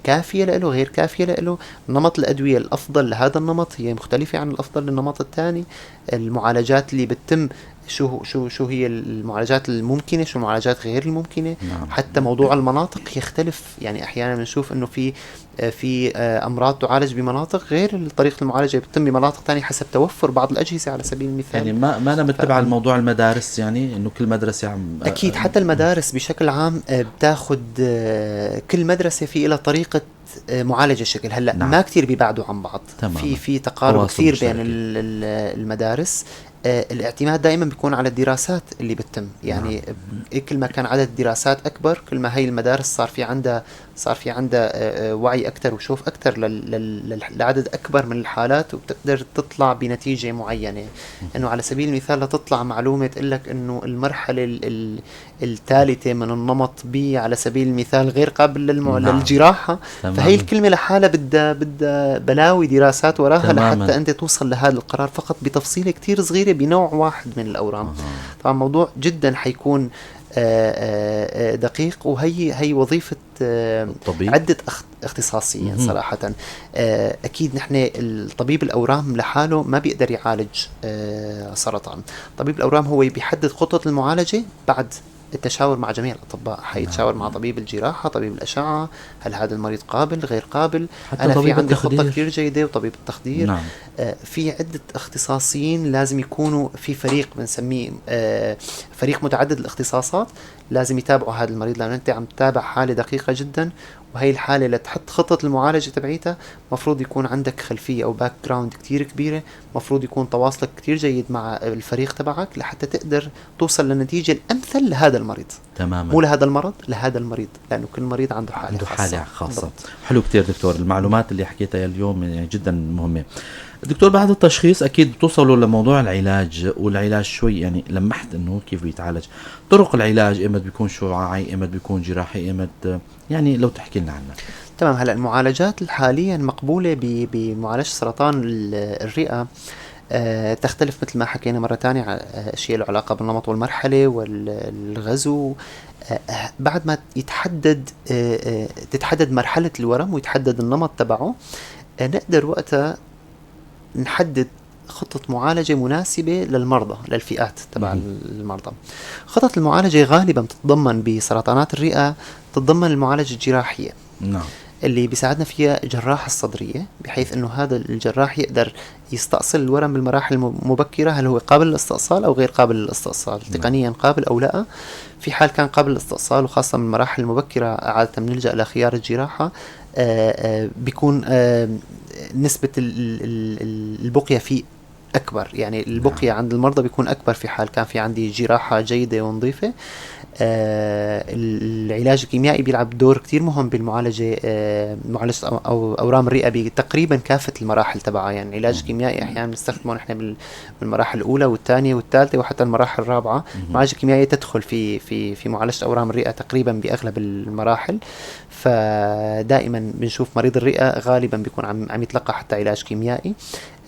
كافية له، غير كافية له، نمط الأدوية الأفضل لهذا النمط هي مختلفة عن الأفضل للنمط الثاني، المعالجات اللي بتتم شو هي المعالجات الممكنة، شو المعالجات غير الممكنة. نعم. حتى موضوع المناطق يختلف. يعني أحيانا بنشوف إنه في أمراض تعالج بمناطق غير طريقة المعالجة بتتم بمناطق تانية حسب توفر بعض الأجهزة على سبيل المثال. يعني ما أنا متبع الموضوع المدارس، يعني إنه كل مدرسة عم أكيد. حتى المدارس بشكل عام بتاخد كل مدرسة في إلى طريقة معالجة شكل. هلا نعم. ما كتير بيبعدوا عن بعض. في تقارب كثير بين المدارس. الاعتماد دائما بيكون على الدراسات اللي بتتم. يعني كل ما كان عدد الدراسات أكبر كل ما هي المدارس صار في عندها وعي أكثر وشوف أكثر لعدد أكبر من الحالات، وبتقدر تطلع بنتيجة معينة. إنه على سبيل المثال لتطلع معلومة تقولك إنه المرحلة الثالثة من النمط بي على سبيل المثال غير قابل للجراحة. فهي الكلمة لحالها بدها بلاوي دراسات وراها لحتى أنت توصل لهذا القرار فقط بتفصيلة كتير صغيرة بنوع واحد من الأورام. طبعا موضوع جدا حيكون دقيق، وهي وظيفة عدة اختصاصيين صراحة. أكيد نحن الطبيب الأورام لحاله ما بيقدر يعالج سرطان. طبيب الأورام هو بيحدد خطة المعالجة بعد التشاور مع جميع الأطباء. حيتشاور مع طبيب الجراحة، طبيب الأشعة، هل هذا المريض قابل غير قابل، أنا في عندي خطة كتير جيدة، وطبيب التخدير. نعم. في عدة اختصاصيين لازم يكونوا في فريق بنسميه فريق متعدد الاختصاصات، لازم يتابعوا هذا المريض، لأن أنت عم تتابع حالة دقيقة جدا. وهي الحالة لتحط خطة المعالجة تبعيتها مفروض يكون عندك خلفية أو باك جراوند كتير كبيرة، مفروض يكون تواصلك كتير جيد مع الفريق تبعك لحتى تقدر توصل للنتيجة الأمثل لهذا المريض. تماما. مو لهذا المرض، لهذا المريض، لأنه كل مريض عنده حالة خاصة. حلو كتير دكتور، المعلومات اللي حكيتها اليوم يعني جدا مهمة. دكتور بعد التشخيص أكيد بتوصلوا لموضوع العلاج، والعلاج شوي يعني لمحت إنه كيف بيتعالج، طرق العلاج إمت بيكون شعاعي، إمت بيكون جراحي، إمت يعني لو تحكي لنا عنها. تمام. هلا المعالجات الحاليا مقبولة بمعالجة سرطان الرئة تختلف مثل ما حكينا مرة تانية على أشياء له علاقة بالنمط والمرحلة والغزو. بعد ما تتحدد مرحلة الورم ويتحدد النمط تبعه، نقدر وقتها نحدد خطة معالجة مناسبة للمرضى، للفئات تبع المرضى. خطة المعالجة غالبا بتتضمن بسرطانات الرئة تتضمن المعالجة الجراحية. نعم. اللي بيساعدنا فيها جراح الصدرية، بحيث انه هذا الجراح يقدر يستأصل الورم بالمراحل المبكرة، هل هو قابل للاستئصال او غير قابل للاستئصال، تقنيا قابل او لا. في حال كان قابل للاستئصال وخاصة من المراحل المبكرة عادة بنلجأ لخيار الجراحة. بيكون نسبة البقية فيه أكبر، يعني البقية عند المرضى بيكون أكبر في حال كان في عندي جراحة جيدة ونظيفة. العلاج الكيميائي بيلعب دور كتير مهم بالمعالجة، معالجة أو أورام الرئة بتقريبا كافة المراحل تبعها. يعني العلاج الكيميائي أحيانا بنستخدمه نحن بالمراحل الأولى والثانية والثالثة وحتى المراحل الرابعة. المعالجة الكيميائية تدخل في معالجة أورام الرئة تقريبا بأغلب المراحل. فدائما بنشوف مريض الرئة غالبا بيكون عم يتلقى حتى علاج كيميائي.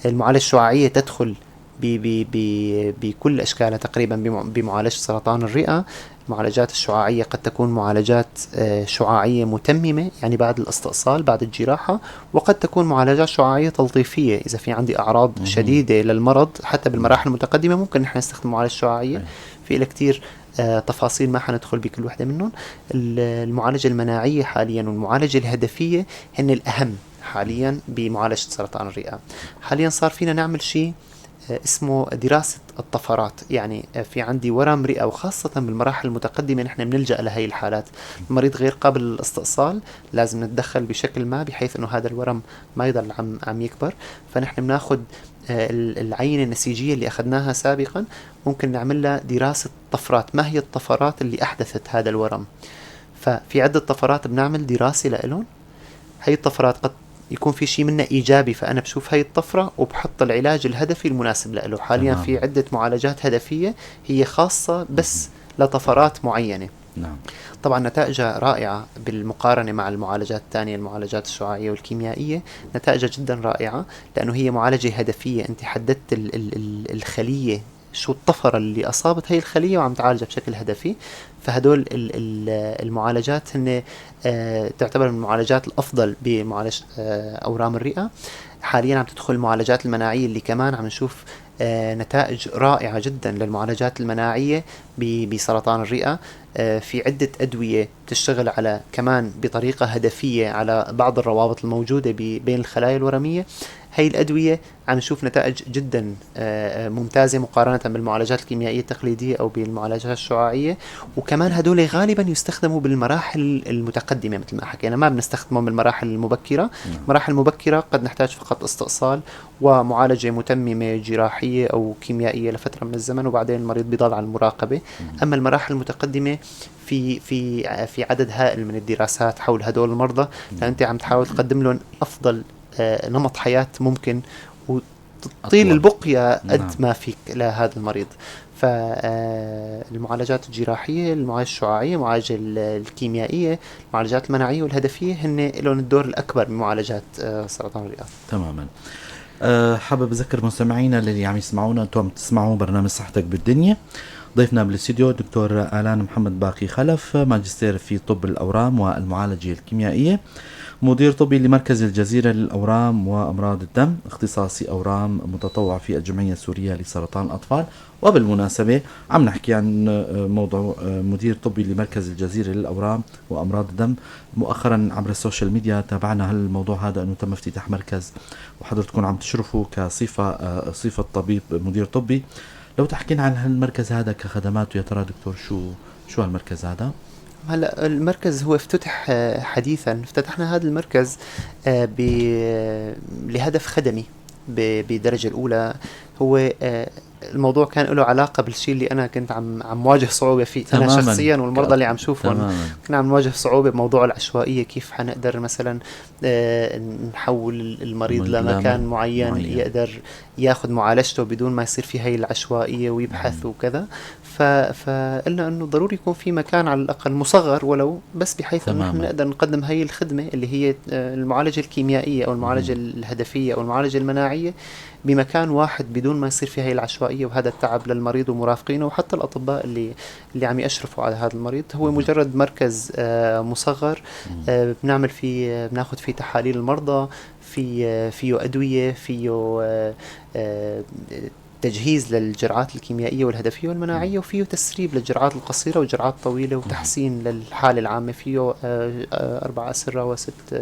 المعالجة الشعاعية تدخل بكل أشكالها تقريبا بمعالجة سرطان الرئة. المعالجات الشعاعية قد تكون معالجات شعاعية متممة يعني بعد الاستئصال بعد الجراحة، وقد تكون معالجات شعاعية تلطيفية إذا في عندي أعراض شديدة للمرض حتى بالمراحل المتقدمة ممكن نحن نستخدم معالجة شعاعية. في كتير تفاصيل ما حندخل بكل واحدة منهم. المعالجة المناعية حاليا والمعالجة الهدفية هن الأهم حاليا بمعالجة سرطان الرئة. حاليا صار فينا نعمل شيء اسمه دراسة الطفرات، يعني في عندي ورم رئة وخاصة بالمراحل المتقدمة نحن بنلجأ لهي الحالات. المريض غير قابل للاستئصال لازم نتدخل بشكل ما بحيث انه هذا الورم ما يضل عم يكبر، فنحن بناخد العينة النسيجية اللي أخذناها سابقا ممكن نعمل لها دراسة طفرات، ما هي الطفرات اللي أحدثت هذا الورم. ففي عدة طفرات بنعمل دراسة لإلهم. هي الطفرات قد يكون في شيء منها إيجابي فأنا بشوف هاي الطفرة وبحط العلاج الهدفي المناسب له. حاليا في عدة معالجات هدفية هي خاصة بس لطفرات معينة. نعم. طبعا نتائجها رائعة بالمقارنة مع المعالجات الثانية، المعالجات الشعاعية والكيميائية نتائجها جدا رائعة لأنه هي معالجة هدفية. أنت حددت الخلية شو الطفرة اللي أصابت هي الخلية وعم تعالجها بشكل هدفي. فهدول المعالجات هن تعتبر من المعالجات الأفضل بمعالجة أورام الرئة. حاليا عم تدخل المعالجات المناعية اللي كمان عم نشوف نتائج رائعة جدا للمعالجات المناعية بسرطان الرئة. في عدة أدوية تشتغل على كمان بطريقة هدفية على بعض الروابط الموجودة بين الخلايا الورمية. هاي الأدوية عم نشوف نتائج جدا ممتازة مقارنة بالمعالجات الكيميائية التقليدية أو بالمعالجات الشعاعية. وكمان هدول غالبا يستخدموا بالمراحل المتقدمة مثل ما حكينا، ما بنستخدمهم بالمراحل المبكرة. المراحل المبكرة قد نحتاج فقط استئصال ومعالجة متممة جراحية أو كيميائية لفترة من الزمن وبعدين المريض بيضل على المراقبة. أما المراحل المتقدمة في عدد هائل من الدراسات حول هدول المرضى، فأنت عم تحاول تقدم لهم أفضل نمط حياة ممكن وتطيل البقية قد ما فيك لهذا المريض. فالمعالجات الجراحية، المعالجة الشعاعية، المعالجة الكيميائية، المعالجات المناعية والهدفية هن لهم الدور الأكبر بمعالجات سرطان الرئة. تماما. حابب أذكر مستمعينا اللي عم يسمعونا أنتم عم تسمعوا برنامج صحتك بالدنيا. ضيفنا بالاستديو دكتور آلان محمد باقي خلف، ماجستير في طب الأورام والمعالجة الكيميائية، مدير طبي لمركز الجزيرة للأورام وأمراض الدم، اختصاصي أورام، متطوع في الجمعية السورية لسرطان الأطفال. وبالمناسبة عم نحكي عن موضوع مدير طبي لمركز الجزيرة للأورام وأمراض الدم. مؤخرا عبر السوشيال ميديا تابعنا هالموضوع هذا أنه تم افتتاح مركز وحضرتكم عم تشرفوا كصفة طبيب مدير طبي. لو تحكينا عن هالمركز هذا كخدماته يا ترى دكتور شو هالمركز هذا؟ هلا المركز هو افتتح حديثا. افتتحنا هذا المركز لهدف خدمي بدرجة الأولى. هو الموضوع كان له علاقة بالشيء اللي أنا كنت عم مواجه صعوبة فيه أنا شخصيا والمرضى اللي عم شوفهم. كنا عم نواجه صعوبة بموضوع العشوائية، كيف حنقدر مثلا نحول المريض لمكان معين يقدر ياخذ معالجته بدون ما يصير فيه هاي العشوائية ويبحث وكذا. فقلنا أنه ضروري يكون في مكان على الأقل مصغر ولو بس بحيث أنه نحن نقدر نقدم هاي الخدمة اللي هي المعالجة الكيميائية أو المعالجة الهدفية أو المعالجة المناعية بمكان واحد بدون ما يصير فيها هاي العشوائية وهذا التعب للمريض ومرافقينه وحتى الأطباء اللي عم يشرفوا على هذا المريض. هو مجرد مركز مصغر بنعمل فيه، بناخد فيه تحاليل المرضى، فيه أدوية، فيه تجهيز للجرعات الكيميائية والهدفية والمناعية، وفيه تسريب للجرعات القصيرة والجرعات الطويلة وتحسين للحالة العامة. فيه 4 أسرة و6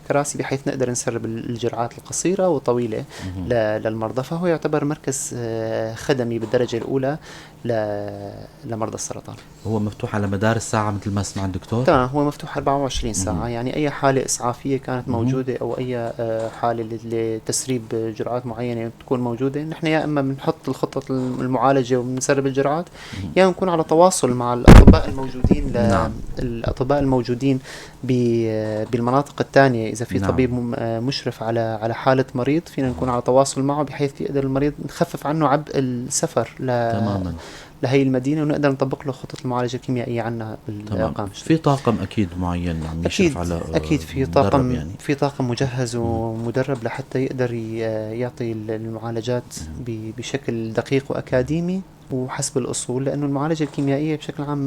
كراسي بحيث نقدر نسرب الجرعات القصيرة والطويلة للمرضى. فهو يعتبر مركز خدمي بالدرجة الأولى لمرضى السرطان. هو مفتوح على مدار الساعة مثل ما سمع الدكتور؟ تمام، هو مفتوح 24 ساعة. يعني أي حالة إسعافية كانت موجودة أو أي حالة لتسريب جرعات معينة تكون موجودة، نحن يا إما بنحط الخطة المعالجة وبنسرب الجرعات، يا نكون على تواصل مع الأطباء الموجودين الأطباء الموجودين بالمناطق الثانية إذا في نعم. طبيب مشرف على حالة مريض فينا نكون على تواصل معه بحيث يقدر المريض نخفف عنه عبء السفر تماما. لهي المدينة ونقدر نطبق له خطة المعالجة الكيميائية عنا بالأرقام. في طاقم أكيد معين عم يشرف على أكيد في طاقم يعني. في طاقم مجهز ومدرب لحتى يقدر يعطي المعالجات بشكل دقيق وأكاديمي وحسب الأصول، لأنه المعالجة الكيميائية بشكل عام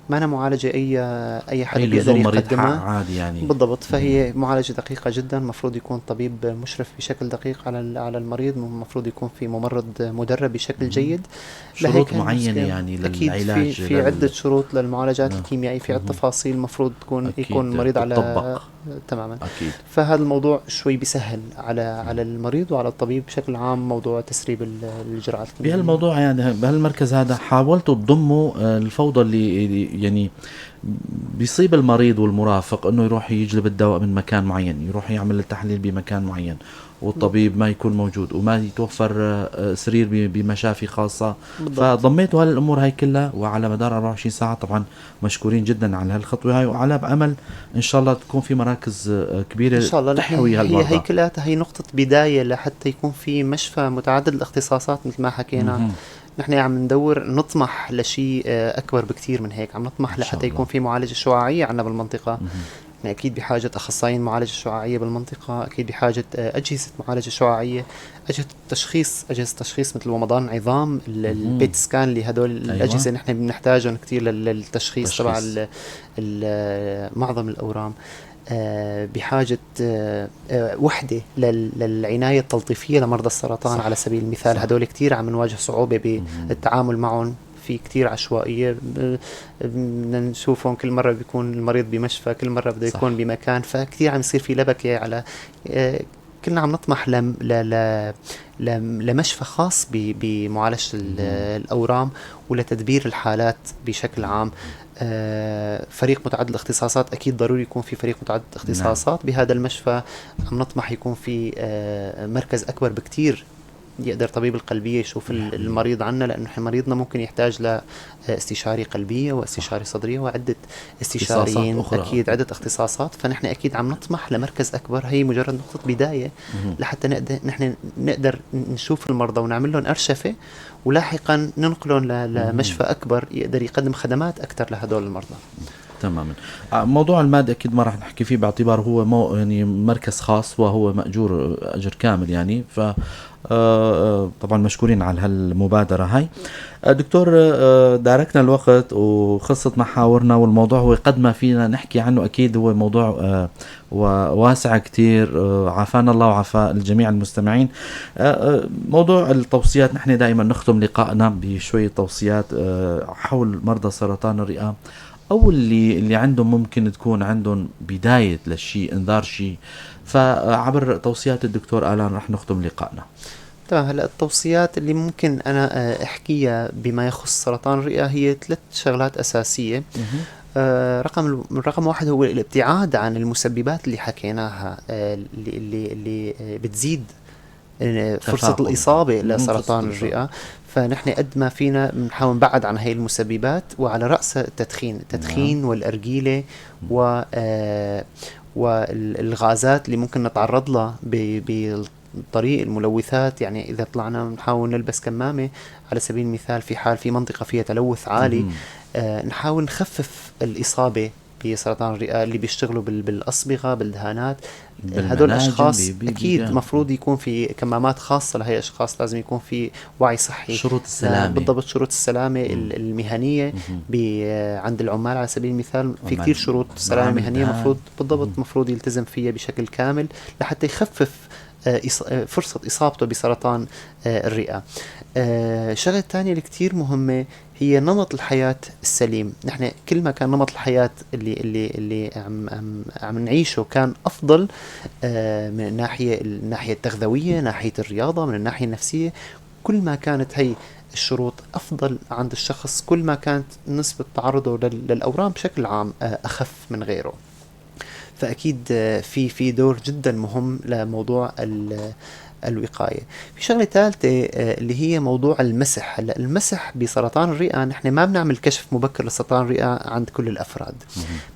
ما معالجة أي حد بيقدر يقدمها عادي يعني. بالضبط. فهي معالجة دقيقة جدا، مفروض يكون طبيب مشرف بشكل دقيق على المريض، مفروض يكون في ممرض مدرب بشكل جيد. شروط معينة يعني للعلاج. أكيد في عدة شروط للمعالجات الكيميائية، في عدة تفاصيل مفروض يكون المريض على تماما. أكيد. فهذا الموضوع شوي بيسهل على المريض وعلى الطبيب بشكل عام موضوع تسريب الإجراءات الكيميائية. بهالموضوع يعني بهالمركز هذا حاولتوا تضموا الفوضى اللي يعني بيصيب المريض والمرافق انه يروح يجلب الدواء من مكان معين، يروح يعمل التحليل بمكان معين والطبيب ما يكون موجود وما يتوفر سرير بمشافي خاصة. فضميتوا هالامور هاي كلها وعلى مدار 24 ساعة. طبعا مشكورين جدا على هالخطوة هاي، وعلى بأمل ان شاء الله تكون في مراكز كبيرة ان شاء الله تحوي هالمرضى. هي كلها هي نقطة بداية لحتى يكون في مشفى متعدد الاختصاصات مثل ما حكينا. نحن عم ندور نطمح لشيء أكبر بكتير من هيك، عم نطمح لحتى يكون في معالجة شعاعية عندنا بالمنطقة. نحن أكيد بحاجة أخصائيين معالجة شعاعية بالمنطقة، أكيد بحاجة أجهزة معالجة شعاعية، أجهزة تشخيص مثل ومضان عظام، البيت سكان، لهدول الأجهزة نحن بنحتاجهم كتير للتشخيص تبع معظم الأورام. بحاجة وحدة للعناية التلطيفية لمرضى السرطان. صح. على سبيل المثال هدول كتير عم نواجه صعوبة بالتعامل معهم، في كتير عشوائية، نشوفهم كل مرة بيكون المريض بمشفى، كل مرة بده يكون بمكان، فكتير عم يصير في لبكة على كلنا عم نطمح لمشفى خاص بمعالجة الأورام ولتدبير الحالات بشكل عام. فريق متعدد الاختصاصات، أكيد ضروري يكون في فريق متعدد الاختصاصات بهذا المشفى. عم نطمح يكون في مركز أكبر بكتير يقدر طبيب القلبية يشوف المريض عنا، لأنه مريضنا ممكن يحتاج لاستشاري قلبية واستشاري صدرية وعدة استشاريين، أكيد عدة اختصاصات. فنحن أكيد عم نطمح لمركز أكبر. هي مجرد نقطة بداية لحتى نحن نقدر نشوف المرضى ونعمل لهم أرشفة، ولاحقا ننقلهم لمشفى أكبر يقدر يقدم خدمات أكثر لهدول المرضى. تماما. موضوع المادة أكيد ما راح نحكي فيه باعتبار هو يعني مركز خاص وهو مأجور أجر كامل يعني. ف طبعا مشكورين على هالمبادرة هاي. دكتور، داركنا الوقت وخلصت محاورنا، والموضوع هو قد ما فينا نحكي عنه أكيد هو موضوع واسع كتير. عافانا الله وعافا الجميع المستمعين. موضوع التوصيات، نحن دائما نختم لقائنا بشوية توصيات حول مرضى سرطان الرئة، أو اللي عندهم ممكن تكون عندهم بداية للشيء، انذار شيء. فعبر توصيات الدكتور آلان رح نختم لقائنا. تمام. هلا التوصيات اللي ممكن أنا أحكيها بما يخص سرطان الرئة هي 3 شغلات أساسية. رقم 1 هو الابتعاد عن المسببات اللي حكيناها اللي بتزيد فرصة الإصابة لسرطان الرئة. فنحن قد ما فينا بنحاول نبعد عن هاي المسببات، وعلى رأس التدخين والأرجيلة والغازات اللي ممكن نتعرض لها بطريق الملوثات. يعني إذا طلعنا نحاول نلبس كمامة على سبيل المثال في حال في منطقة فيها تلوث عالي، نحاول نخفف الإصابة بسرطان الرئة. اللي بيشتغلوا بالأصبغة بالدهانات، هدول الأشخاص أكيد مفروض يكون في كمامات خاصة لهي الأشخاص. لازم يكون في وعي صحي، شروط السلامة بالضبط، شروط السلامة المهنية عند العمال على سبيل المثال. في كتير شروط سلامة مهنية مفروض يلتزم فيها بشكل كامل لحتى يخفف فرصة إصابته بسرطان الرئة. شغلة تانية اللي كتير مهمة هي نمط الحياة السليم. نحن كل ما كان نمط الحياة اللي عم نعيشه كان أفضل من الناحية التغذوية، ناحية الرياضة، من الناحية النفسية، كل ما كانت هي الشروط أفضل عند الشخص، كل ما كانت نسبة تعرضه للأورام بشكل عام أخف من غيره. فأكيد في دور جدا مهم لموضوع الوقاية. في شغلة ثالثة اللي هي موضوع المسح. هلا المسح بسرطان الرئة نحن ما بنعمل كشف مبكر لسرطان الرئة عند كل الأفراد،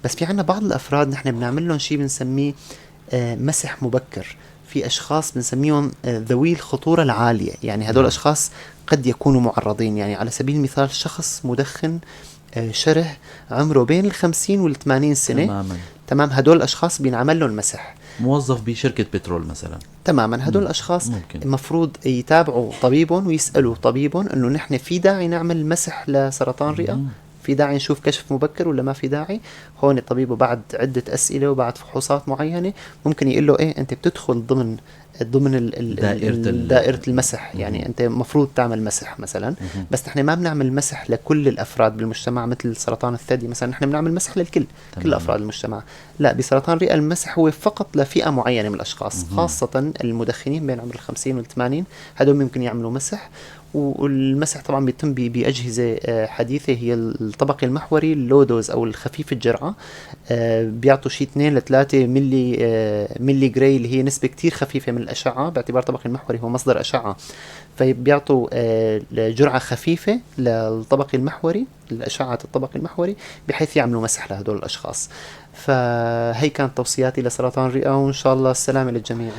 بس في عنا بعض الأفراد نحن بنعمل لهم شيء بنسميه مسح مبكر. في أشخاص بنسميهم ذوي الخطورة العالية، يعني هدول أشخاص قد يكونوا معرضين. يعني على سبيل المثال شخص مدخن شره عمره بين 50 و80 سنة، تمام، هدول الأشخاص بينعمل لهم مسح. موظف بشركة بترول مثلا، تماما، هدول الأشخاص المفروض يتابعوا طبيبهم ويسألوا طبيبهم أنه نحن في داعي نعمل مسح لسرطان رئة، في داعي نشوف كشف مبكر ولا ما في داعي. هون الطبيب بعد عدة أسئلة وبعد فحوصات معينة ممكن يقول له إيه أنت بتدخل ضمن دائرة المسح، يعني أنت مفروض تعمل مسح مثلا. بس نحن ما بنعمل مسح لكل الأفراد بالمجتمع مثل سرطان الثدي مثلا، نحن بنعمل مسح للكل، كل أفراد المجتمع. لا، بسرطان الرئة المسح هو فقط لفئة معينة من الأشخاص، خاصة المدخنين بين عمر 50 و80، هذول ممكن يعملوا مسح. والمسح طبعا بيتم بأجهزة حديثة، هي الطبق المحوري اللودوز أو الخفيف الجرعة، بيعطوا شيء 2 ل 3 ملي جراي، اللي هي نسبة كتير خفيفة من الأشعة باعتبار الطبق المحوري هو مصدر أشعة، فبيعطوا جرعة خفيفة للطبق المحوري، لأشعة الطبق المحوري، بحيث يعملوا مسح لهدول الأشخاص. فهي كانت توصياتي لسرطان الرئة، وإن شاء الله السلامة للجميع.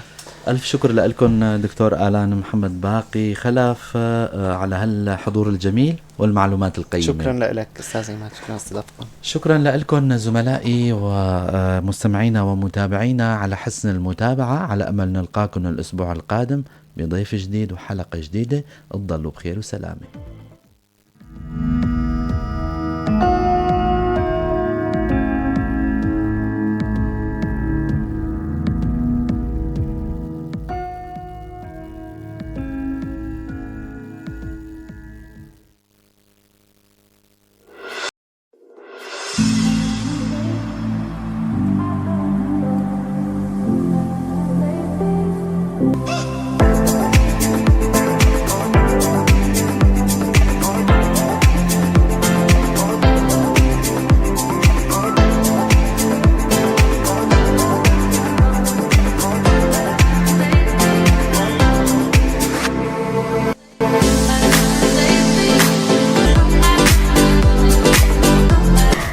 ألف شكر لكم دكتور آلان محمد باقي خلف على هالحضور الجميل والمعلومات القيمة. شكرا لك أستاذ عماد، شكرا استضافتكم. شكرا لكم زملائي ومستمعينا ومتابعينا على حسن المتابعة، على أمل نلقاكم الأسبوع القادم بضيف جديد وحلقة جديدة. تضلوا بخير وسلامة.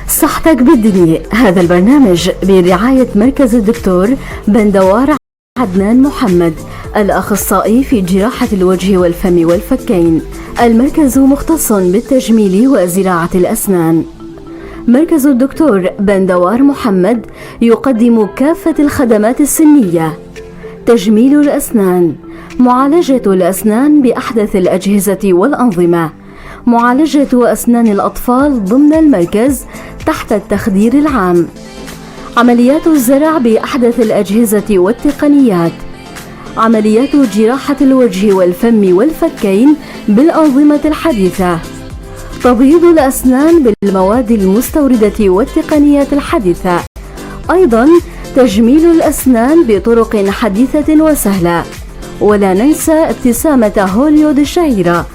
صحتك بالدنيا. هذا البرنامج برعاية مركز الدكتور بندوار عدنان محمد، الأخصائي في جراحة الوجه والفم والفكين. المركز مختص بالتجميل وزراعة الأسنان. مركز الدكتور بندوار محمد يقدم كافة الخدمات السنية: تجميل الأسنان، معالجة الأسنان بأحدث الأجهزة والأنظمة، معالجة أسنان الأطفال ضمن المركز تحت التخدير العام، عمليات الزرع بأحدث الأجهزة والتقنيات، عمليات جراحة الوجه والفم والفكين بالأنظمة الحديثة، تبييض الأسنان بالمواد المستوردة والتقنيات الحديثة، أيضا تجميل الأسنان بطرق حديثة وسهلة. ولا ننسى ابتسامة هوليود الشهيرة.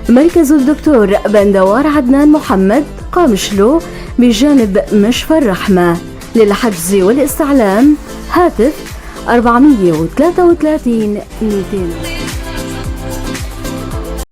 مركز الدكتور بندوار عدنان محمد، قامشلو، بجانب مشفى الرحمة. للحجز والاستعلام هاتف 433 200.